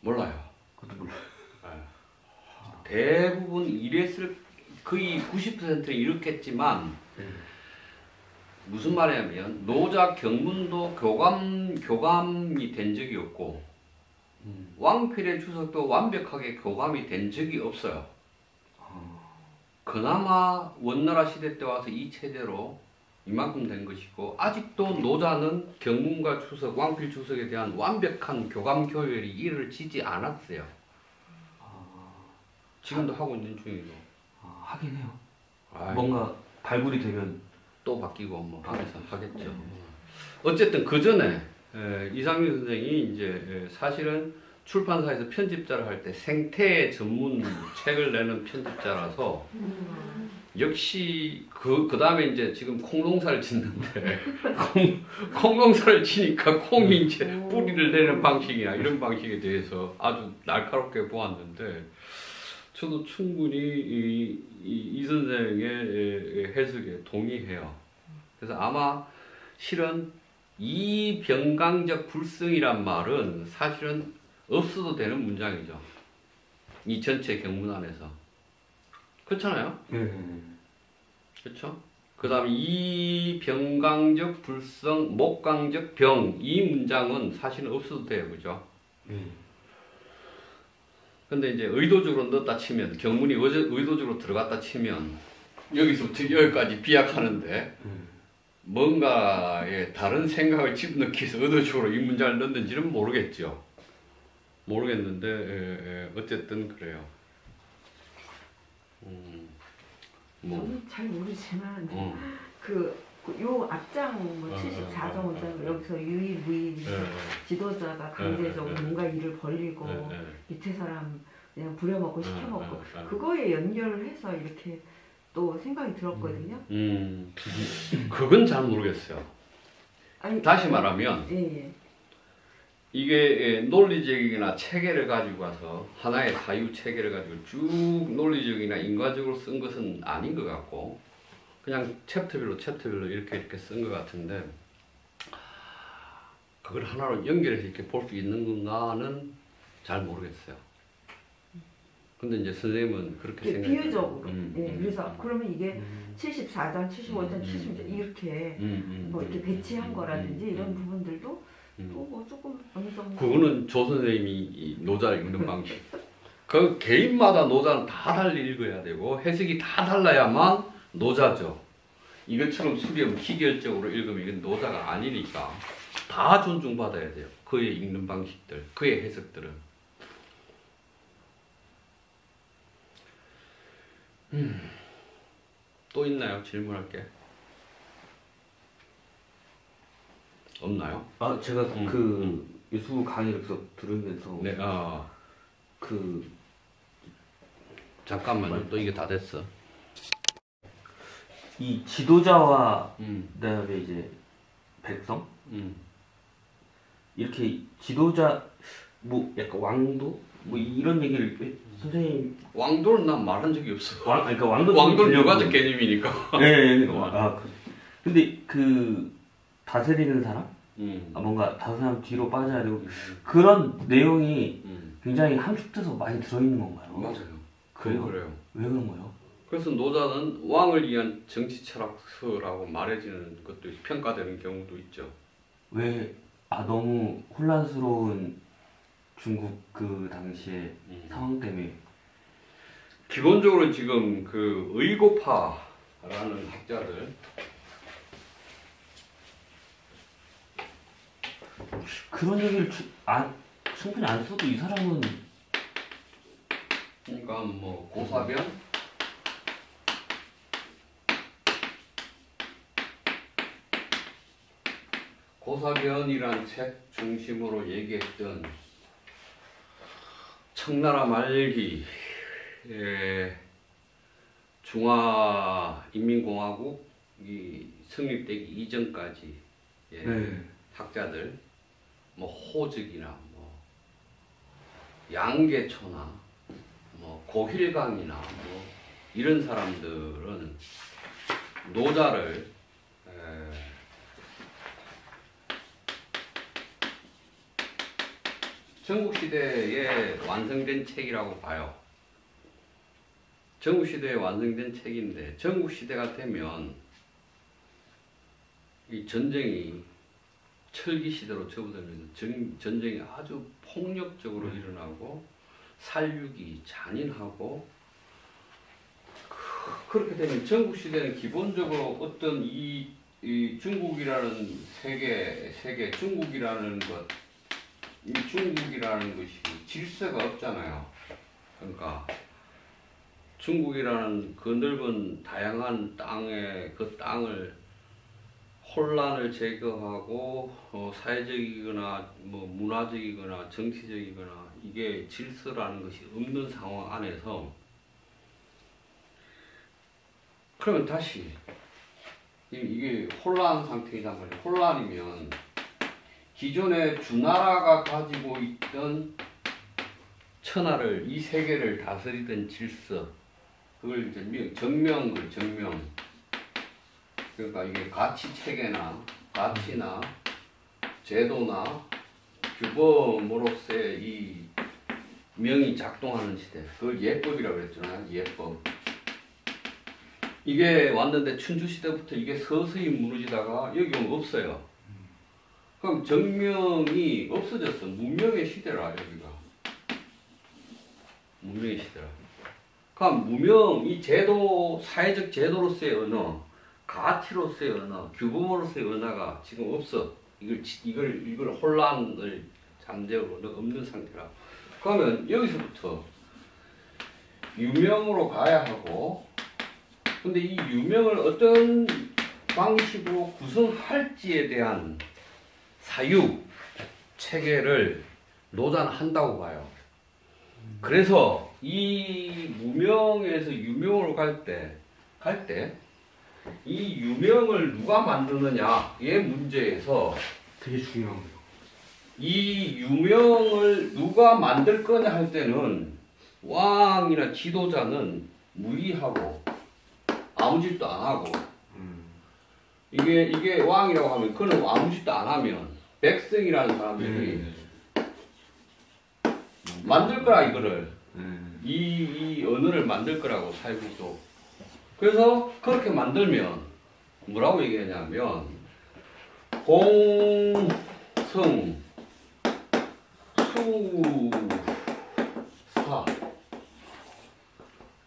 몰라요. 그것도 몰라요. 대부분 이랬을 거의 90%는 이렇겠지만 무슨 말이냐면 노자 경문도 교감이 된 적이 없고 왕필의 주석도 완벽하게 교감이 된 적이 없어요. 그나마 원나라 시대 때 와서 이 체제로 이만큼 된 것이고 아직도 노자는 경문과 주석, 왕필 주석에 대한 완벽한 교감 교열이 이루어지지 않았어요. 지금도 하고 있는 중이고. 하긴 해요. 아이, 뭔가 발굴이 되면 또 바뀌고 뭐 하면서 하겠죠. 어쨌든 그 전에 이상민 선생이 이제 사실은 출판사에서 편집자를 할 때 생태 전문 책을 내는 편집자라서 역시 그 다음에 이제 지금 콩농사를 짓는데 콩농사를 치니까 콩이 이제 뿌리를 내는 방식이나 이런 방식에 대해서 아주 날카롭게 보았는데 저도 충분히 이 선생의 해석에 동의해요. 그래서 아마 실은 이병강적 불성이란 말은 사실은 없어도 되는 문장이죠. 이 전체 경문 안에서. 그렇잖아요? 그렇죠? 그 다음에 이병강적 불성, 목강적 병, 이 문장은 사실은 없어도 돼요. 그죠? 근데 이제 의도적으로 넣었다 치면, 경문이 의도적으로 들어갔다 치면, 여기서부터 여기까지 비약하는데, 뭔가에 다른 생각을 집어넣기 위해서 의도적으로 이 문장을 넣는지는 모르겠죠. 모르겠는데, 어쨌든 그래요. 뭐. 저는 잘 모르지만 요 앞장 뭐 74정 원장 여기서 유일무이 지도자가 강제적으로 뭔가 일을 벌리고 밑에 사람 그냥 부려먹고 시켜먹고 그거에 연결을 해서 이렇게 또 생각이 들었거든요. 그건 잘 모르겠어요. 아니, 다시 말하면 예. 이게 논리적이나 체계를 가지고 와서 하나의 사유 체계를 가지고 쭉 논리적이나 인과적으로 쓴 것은 아닌 것 같고 그냥 챕터별로 이렇게 쓴 것 같은데 그걸 하나로 연결해서 이렇게 볼 수 있는 건가는 잘 모르겠어요. 근데 이제 선생님은 그렇게 생각해요. 비유적으로. 그래서 그러면 이게 74장, 75장, 76장 이렇게 뭐 이렇게 배치한 거라든지 이런 부분들도 또 뭐 조금 어느 정도. 그거는 조 선생님이 노자를 읽는 방식. 그 개인마다 노자는 다 달리 읽어야 되고 해석이 다 달라야만 노자죠. 이것처럼 수렴 기결적으로 읽으면 이건 노자가 아니니까 다 존중받아야 돼요. 그의 읽는 방식들, 그의 해석들은. 또 있나요? 질문할 게? 없나요? 아 제가 유튜브 강의를 계속 들으면서 네, 잠깐만요. 또 이게 다 됐어. 이 지도자와 그다음에 이제 백성 이렇게 지도자 뭐 약간 왕도 뭐 이런 얘기를 선생님 왕도는 난 말한 적이 없어. 그러니까 왕도는 유가적 개념이니까. 네. 근데 그 다스리는 사람, 뭔가 다른 사람 뒤로 빠져야 되고 그런 내용이 굉장히 함축돼서 많이 들어있는 건가요? 맞아요. 그래요? 그래요. 왜 그런 거예요? 그래서 노자는 왕을 위한 정치 철학서라고 말해지는 것도 평가되는 경우도 있죠. 왜 너무 혼란스러운 중국 그 당시의 상황 때문에. 기본적으로 지금 그 의고파라는 학자들 그런 얘기를 충분히 안 써도 이 사람은 그러니까 뭐 고사변이란 책 중심으로 얘기했던 청나라 말기 중화인민공화국이 성립되기 이전까지 학자들 뭐 호적이나 뭐 양계초나 뭐 고힐강이나 뭐 이런 사람들은 노자를 전국시대에 완성된 책이라고 봐요. 전국시대에 완성된 책인데 전국시대가 되면 이 전쟁이 철기 시대로 접어들면서 전쟁이 아주 폭력적으로 일어나고 살육이 잔인하고 그렇게 되면 전국 시대는 기본적으로 어떤 이 중국이라는 세계 중국이라는 것, 이 중국이라는 것이 질서가 없잖아요. 그러니까 중국이라는 그 넓은 다양한 땅에 그 땅을 혼란을 제거하고 사회적이거나 뭐 문화적이거나 정치적이거나 이게 질서라는 것이 없는 상황 안에서 그러면 다시 이게 혼란 상태이단 말이에요. 혼란이면 기존에 주나라가 가지고 있던 천하를 이 세계를 다스리던 질서 그걸 이제 정명 그러니까 이게 가치 체계나 가치나 제도나 규범으로서의 이 명이 작동하는 시대 그걸 예법이라고 그랬잖아요. 예법. 이게 왔는데 춘추 시대부터 이게 서서히 무너지다가 여기 오면 없어요. 그럼 정명이 없어졌어. 문명의 시대라 여기가. 문명의 시대라. 그럼 무명 이 제도 사회적 제도로서의 언어, 가치로서의 언어, 규범으로서의 언어가 지금 없어. 이걸 혼란을 잠재우고 없는 상태라. 그러면 여기서부터 유명으로 가야 하고. 근데 이 유명을 어떤 방식으로 구성할지에 대한 사유 체계를 노자는 한다고 봐요. 그래서 이 무명에서 유명으로 갈 때 이 유명을 누가 만드느냐의 문제에서 되게 중요한 거예요. 이 유명을 누가 만들 거냐 할 때는 왕이나 지도자는 무의하고 아무 짓도 안 하고 이게 왕이라고 하면 그는 아무 짓도 안 하면 백성이라는 사람들이 만들 거라 이거를 이 언어를 만들 거라고 사회국도. 그래서 그렇게 만들면 뭐라고 얘기하냐면 공성 수사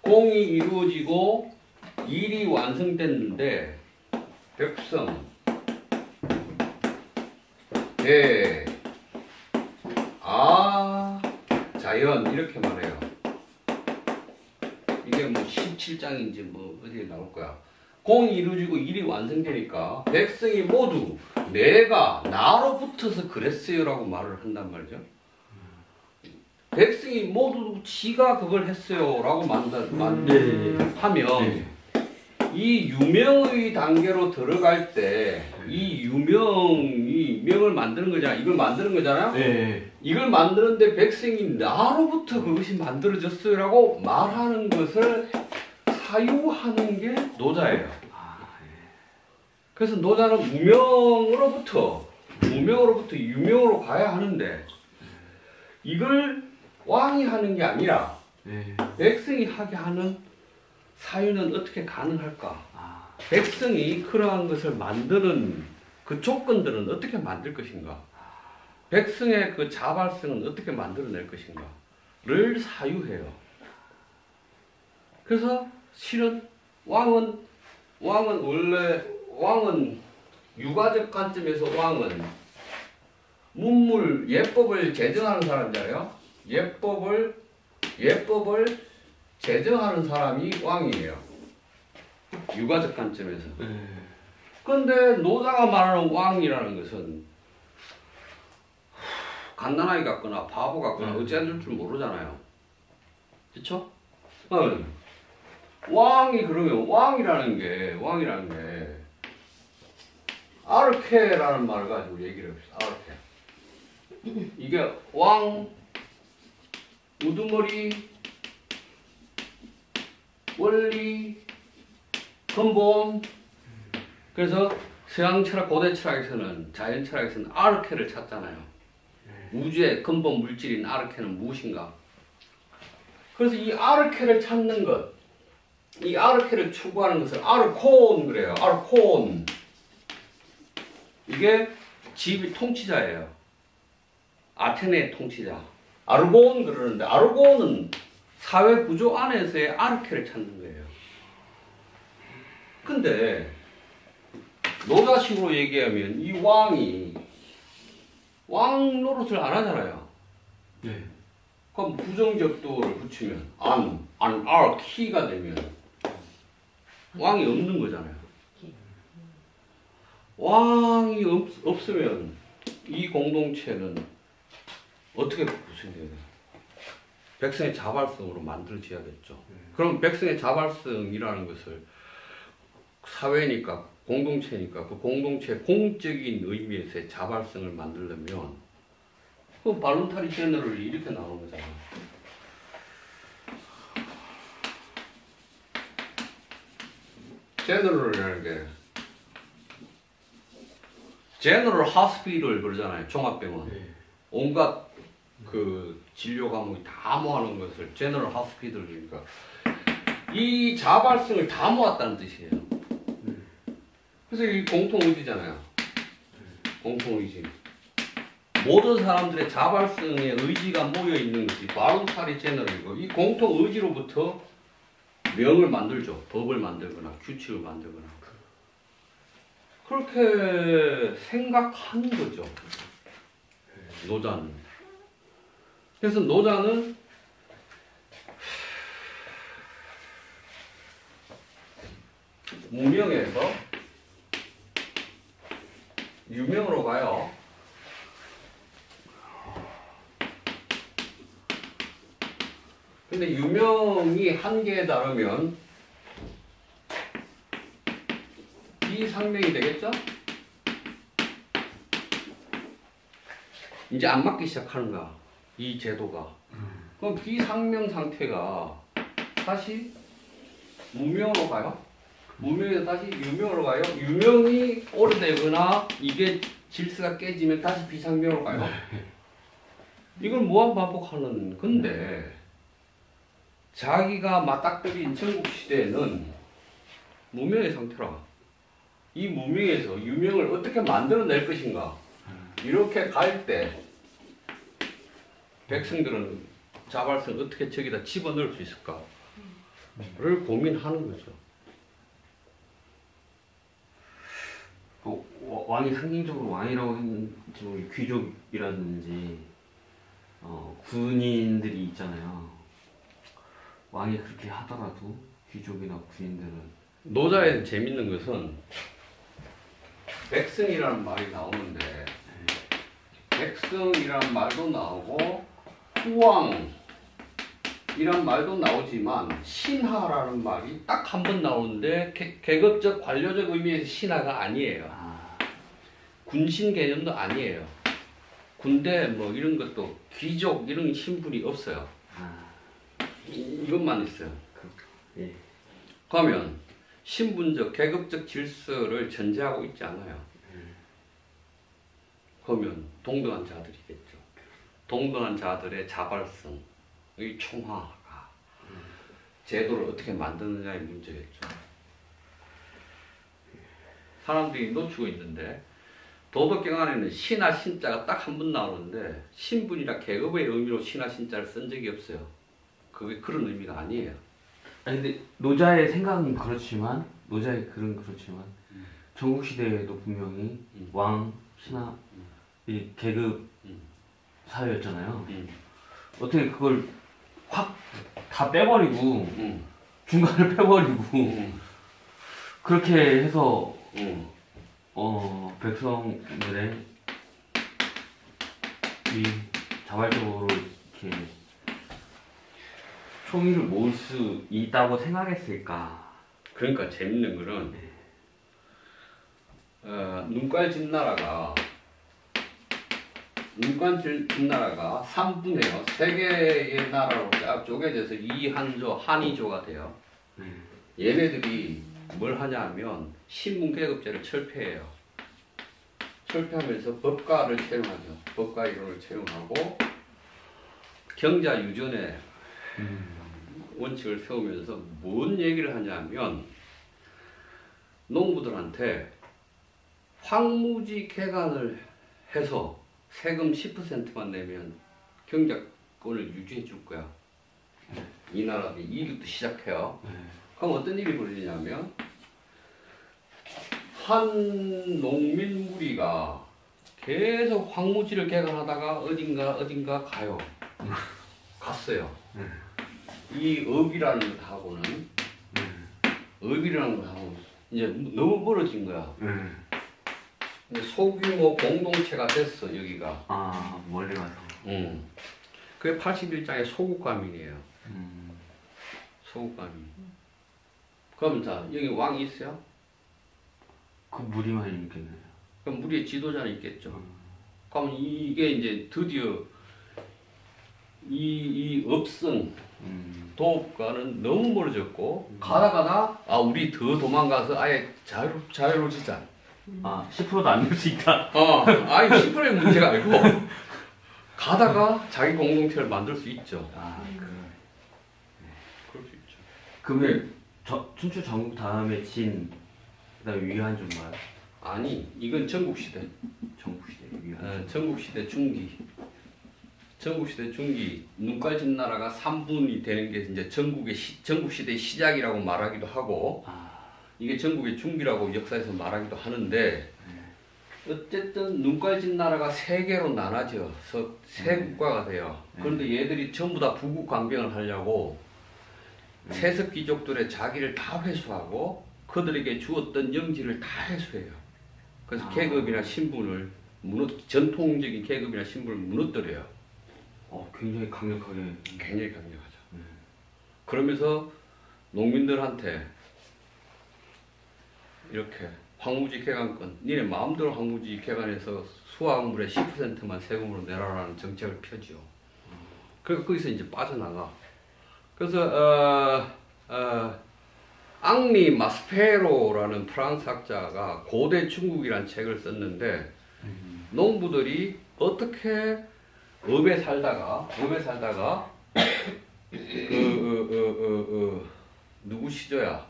공이 이루어지고 일이 완성됐는데 백성 대 자연 이렇게 말해요. 이게 뭐 17장인지 뭐 어디에 나올 거야. 공이 이루어지고 일이 완성되니까 백성이 모두 내가 나로 붙어서 그랬어요라고 말을 한단 말이죠. 백성이 모두 지가 그걸 했어요라고 하면 이 유명의 단계로 들어갈 때 이 유명이 명을 만드는 거잖아. 이걸 만드는 거잖아요. 이걸 만드는데 백성이 나로부터 그것이 만들어졌어요라고 말하는 것을 사유하는 게 노자예요. 그래서 노자는 무명으로부터 유명으로 가야 하는데 이걸 왕이 하는 게 아니라 백성이 하게 하는 사유는 어떻게 가능할까? 백성이 그러한 것을 만드는 그 조건들은 어떻게 만들 것인가? 백성의 그 자발성은 어떻게 만들어낼 것인가를 사유해요. 그래서 실은 왕은 유가적 관점에서 왕은 문물 예법을 제정하는 사람이잖아요. 예법을 제정하는 사람이 왕이에요. 유가적 관점에서. 그런데 노자가 말하는 왕이라는 것은 갓난아이 같거나 바보 같거나 어찌해야 될 줄 모르잖아요. 그렇죠? 왕이 그러면 왕이라는 게 아르케라는 말을 가지고 얘기를 해봅시다. 아르케. 이게 왕, 우두머리, 원리, 근본. 그래서 서양 철학, 고대 철학에서는 자연 철학에서는 아르케를 찾잖아요. 우주의 근본 물질인 아르케는 무엇인가? 그래서 이 아르케를 찾는 것, 이 아르케를 추구하는 것을 아르콘 그래요. 아르콘. 이게 집이 통치자예요. 아테네 통치자. 아르고온 그러는데 아르고온은 사회 구조 안에서의 아르케를 찾는 거예요. 근데 노자식으로 얘기하면 이 왕이 왕 노릇을 안 하잖아요. 네. 그럼 부정적도를 붙이면 안 키가 되면 왕이 없는 거잖아요. 왕이 없으면 이 공동체는 어떻게 구성돼야 돼요? 백성의 자발성으로 만들어져야겠죠. 그럼 백성의 자발성이라는 것을 사회니까 공동체니까 그 공동체 공적인 의미에서의 자발성을 만들려면 그 발론타리 제너럴이 이렇게 나오는 거잖아요. 제너럴이라는 게 제너럴 하스피를 그러잖아요. 종합병원. 온갖 그 진료 과목이 다 모아놓은 것을 제너럴 하스피들 그러니까 이 자발성을 다 모았다는 뜻이에요. 그래서 이 공통의지잖아요. 공통의지. 모든 사람들의 자발성의 의지가 모여있는 것이 발론타리 제너럴이고 이 공통의지로부터 명을 만들죠. 법을 만들거나 규칙을 만들거나 그렇게 생각하는 거죠. 노자는. 그래서 노자는 무명에서 유명으로 가요. 근데 유명이 한계에 달하면 비상명이 되겠죠? 이제 안 맞기 시작하는 거야. 이 제도가. 그럼 비상명 상태가 다시 무명으로 가요. 무명에서 다시 유명으로 가요. 유명이 오래되거나 이게 질서가 깨지면 다시 비상명으로 가요. 이걸 무한 반복하는 건데 자기가 맞닥뜨린 전국시대에는 무명의 상태라. 이 무명에서 유명을 어떻게 만들어낼 것인가. 이렇게 갈 때 백성들은 자발성 어떻게 저기다 집어넣을 수 있을까를 고민하는 거죠. 왕이 상징적으로 왕이라고 했는 귀족이라든지 군인들이 있잖아요. 왕이 그렇게 하더라도 귀족이나 군인들은 노자에 재밌는 것은 백성이라는 말이 나오는데 백성이라는 말도 나오고 후왕이란 말도 나오지만 신하라는 말이 딱 한 번 나오는데 계급적 관료적 의미에서 신하가 아니에요. 군신 개념도 아니에요. 군대 뭐 이런 것도 귀족 이런 신분이 없어요. 이것만 있어요. 예. 그러면 신분적 계급적 질서를 전제하고 있지 않아요. 그러면 동등한 자들이겠죠. 동등한 자들의 자발성의 총화가 제도를 어떻게 만드느냐의 문제겠죠. 사람들이 놓치고 있는데 도덕경 안에는 신하 신자가 딱 한 번 나오는데 신분이나 계급의 의미로 신하 신자를 쓴 적이 없어요. 그게 그런 의미가 아니에요. 아니 근데 노자의 생각은 그렇지만 전국 시대에도 분명히 왕, 신하, 이 계급 사회였잖아요. 어떻게 그걸 확 다 빼버리고 중간을 빼버리고 그렇게 해서 백성들의 이 자발적으로 이렇게 총의를 모을 수 있다고 생각했을까? 그러니까 재밌는 거는 눈깔 진나라가 3분해요. 세 개의 나라로 쫙 쪼개져서 이한조, 한이조가 돼요. 얘네들이 뭘 하냐면 신분계급제를 철폐해요. 철폐하면서 법가를 채용하죠. 법가 이론을 채용하고 경자 유전의 원칙을 세우면서 뭔 얘기를 하냐면 농부들한테 황무지 개간을 해서 세금 10%만 내면 경작권을 유지해 줄 거야. 이 나라들이 이것도 시작해요. 그럼 어떤 일이 벌어지냐면 한 농민 무리가 계속 황무지를 개간하다가 어딘가 가요. 갔어요. 이 업이라는 것하고는 업이라는 것하고 이제 너무 멀어진 거야. 근데 소규모 공동체가 됐어 여기가. 아 멀리 가서. 그게 81장의 소국가민이에요. 소국가민. 그럼 자 여기 왕이 있어요? 그 무리만 있겠네요. 그럼 무리의 지도자는 있겠죠. 그럼 이게 이제 드디어 이 업성 도읍과는 너무 멀어졌고 가다 아 우리 더 도망가서 아예 자유로워지자. 아 10%도 안 낼 수 있다. 아니 10%의 문제가 아니고 가다가 자기 공동체를 만들 수 있죠. 아 그럴 수 있죠. 그러면 춘추 전국 다음에 진 그다음에 위한주인가요? 아니 이건 전국시대. 전국시대 위한. 전국시대 중기. 전국시대 중기 눈깔진 나라가 3분이 되는 게 이제 전국시대의 시작이라고 말하기도 하고 이게 전국의 중기라고 역사에서 말하기도 하는데 어쨌든 눈깔진 나라가 세 개로 나눠져서 세 국가가 돼요. 그런데 얘들이 전부 다 부국 강병을 하려고 세습 귀족들의 자기를 다 회수하고 그들에게 주었던 영지를 다 회수해요. 그래서 계급이나 신분을 전통적인 계급이나 신분을 무너뜨려요. 굉장히 강력하게. 굉장히 강력하죠. 그러면서 농민들한테 이렇게 황무지 개간권, 니네 마음대로 황무지 개간해서 수확물의 10%만 세금으로 내라라는 정책을 펴지요. 그러니까 거기서 이제 빠져나가. 그래서 앙리 마스페로라는 프랑스 학자가 고대 중국이라는 책을 썼는데 농부들이 어떻게 업에 살다가 누구 시조야?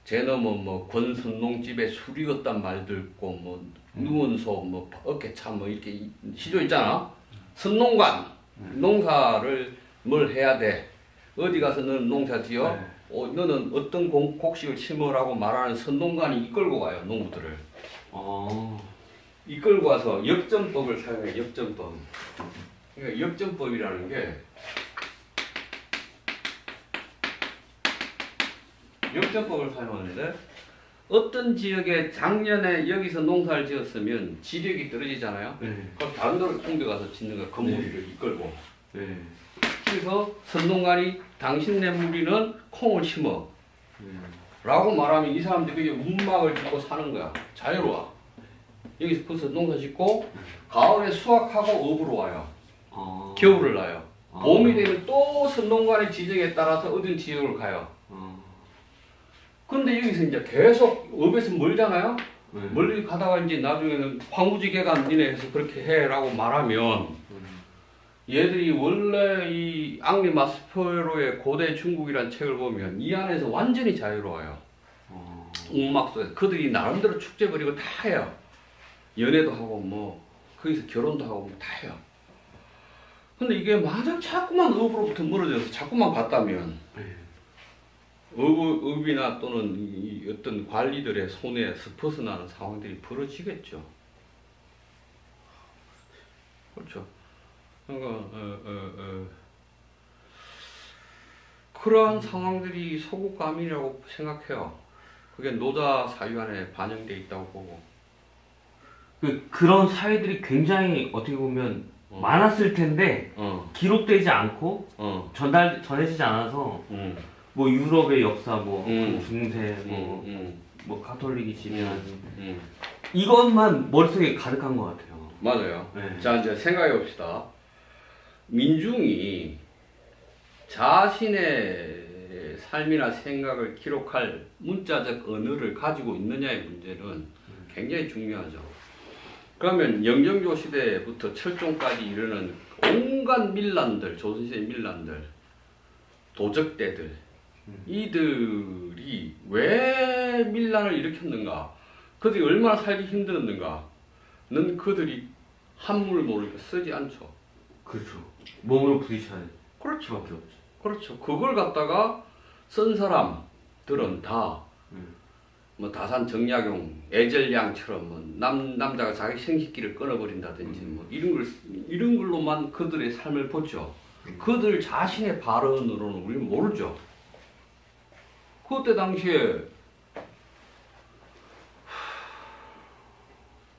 쟤는 뭐 권선농 집에 술 익었단 말 듣고 뭐 누운 소 뭐 어깨 차 뭐 이렇게 시조 있잖아. 선농관 농사를 뭘 해야 돼? 어디 가서 너는 농사 지어? 너는 어떤 곡식을 심으라고 말하는 선농관이 이끌고 가요 농부들을. 이끌고 와서 역전법을 사용해. 역전법. 그러니까 역전법이라는 게 역전법을 사용하는데 어떤 지역에 작년에 여기서 농사를 지었으면 지력이 떨어지잖아요. 그럼 다른 데로 옮겨가서 짓는 거야. 건물을 이끌고. 그래서 선농관이 당신네 무리는 콩을 심어 라고 말하면 이 사람들이 운막을 짓고 사는 거야. 자유로워. 여기서 벌써 농사 짓고 가을에 수확하고 업으로 와요. 겨울을 나요. 봄이 되면 또 선농관의 지정에 따라서 어떤 지역을 가요. 근데 여기서 이제 계속 업에서 멀잖아요. 멀리 가다가 이제 나중에는 황무지 개간 니네 해서 그렇게 해라고 말하면 얘들이 원래 이 앙리 마스페로의 고대 중국이라는 책을 보면 이 안에서 완전히 자유로워요. 운막 속에서 그들이 나름대로 축제 벌이고 다 해요. 연애도 하고 뭐 거기서 결혼도 하고 뭐 다 해요. 근데 이게 만약 자꾸만 업으로부터 멀어져서 자꾸만 갔다면 업이나 또는 이 어떤 관리들의 손에서 벗어나는 상황들이 벌어지겠죠. 그렇죠. 그러니까 그러한 상황들이 소국가민이라고 생각해요. 그게 노자 사유안에 반영되어 있다고 보고. 그런 사회들이 굉장히 어떻게 보면 많았을 텐데 기록되지 않고 전해지지 않아서 뭐 유럽의 역사, 뭐 중세, 뭐 가톨릭이 지배한 이것만 머릿속에 가득한 것 같아요. 맞아요. 자 이제 생각해 봅시다. 민중이 자신의 삶이나 생각을 기록할 문자적 언어를 가지고 있느냐의 문제는 굉장히 중요하죠. 그러면 영정조 시대부터 철종까지 이르는 온갖 밀란들, 조선시대 밀란들, 도적대들, 이들이 왜 밀란을 일으켰는가? 그들이 얼마나 살기 힘들었는가. 는 그들이 한물 모르니까 쓰지 않죠. 그렇죠. 몸으로 부딪혀야 돼. 그렇죠. 수밖에 없죠. 그렇죠. 그걸 갖다가 쓴 사람들은 다 뭐 다산 정약용, 애절량처럼 뭐 남자가 자기 생식기를 끊어버린다든지 뭐 이런 걸로만 그들의 삶을 보죠. 그들 자신의 발언으로는 우리는 모르죠. 그때 당시에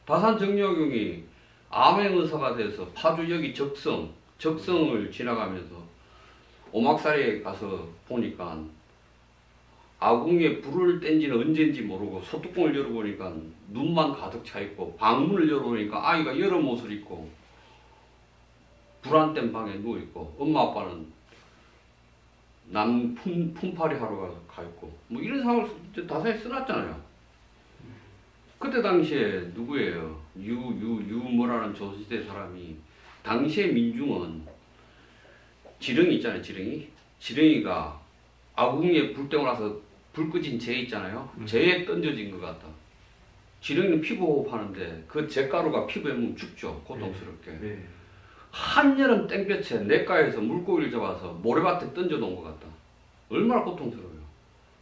다산 정약용이 암행의사가 돼서 파주역이 적성을 지나가면서 오막살에 가서 보니까 아궁이에 불을 뗀 지는 언제인지 모르고 소뚜껑을 열어보니까 눈만 가득 차 있고 방문을 열어보니까 아이가 여름 옷을 입고 불 안 뗀 방에 누워 있고 엄마 아빠는 남 품팔이 하러 가 있고 뭐 이런 상황을 다산에 써놨잖아요. 그때 당시에 누구예요? 유뭐라는 조선시대 사람이 당시에 민중은 지렁이 있잖아요. 지렁이가 아궁이에 불 떼고 나서 불 꺼진 재 있잖아요. 재에 던져진 것 같다. 지렁이는 피부 호흡하는데 그 잿가루가 피부에 묻으면 죽죠. 고통스럽게. 네. 한여름 땡볕에 냇가에서 물고기를 잡아서 모래밭에 던져 놓은 것 같다. 얼마나 고통스러워요.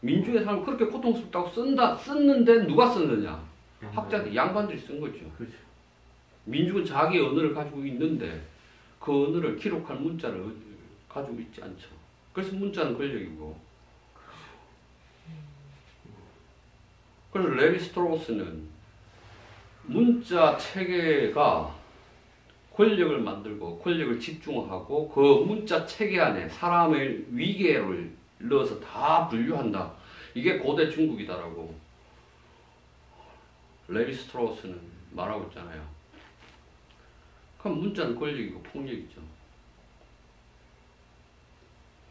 민중의 삶을 그렇게 고통스럽다고 썼는데 누가 썼느냐? 학자들, 양반들이 쓴 거죠. 그렇죠. 민중은 자기 언어를 가지고 있는데 그 언어를 기록할 문자를 가지고 있지 않죠. 그래서 문자는 권력이고. 그래서 레vi 스트로우스는 문자 체계가 권력을 만들고 권력을 집중하고 그 문자 체계 안에 사람의 위계를 넣어서 다 분류한다. 이게 고대 중국이다라고 레vi 스트로우스는 말하고 있잖아요. 그럼 문자는 권력이고 폭력이죠.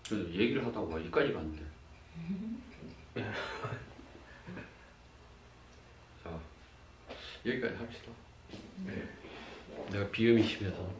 그래서 얘기를 하다가 여기까지 갔는데. 자, 여기까지 합시다. 내가 비염이 심해서.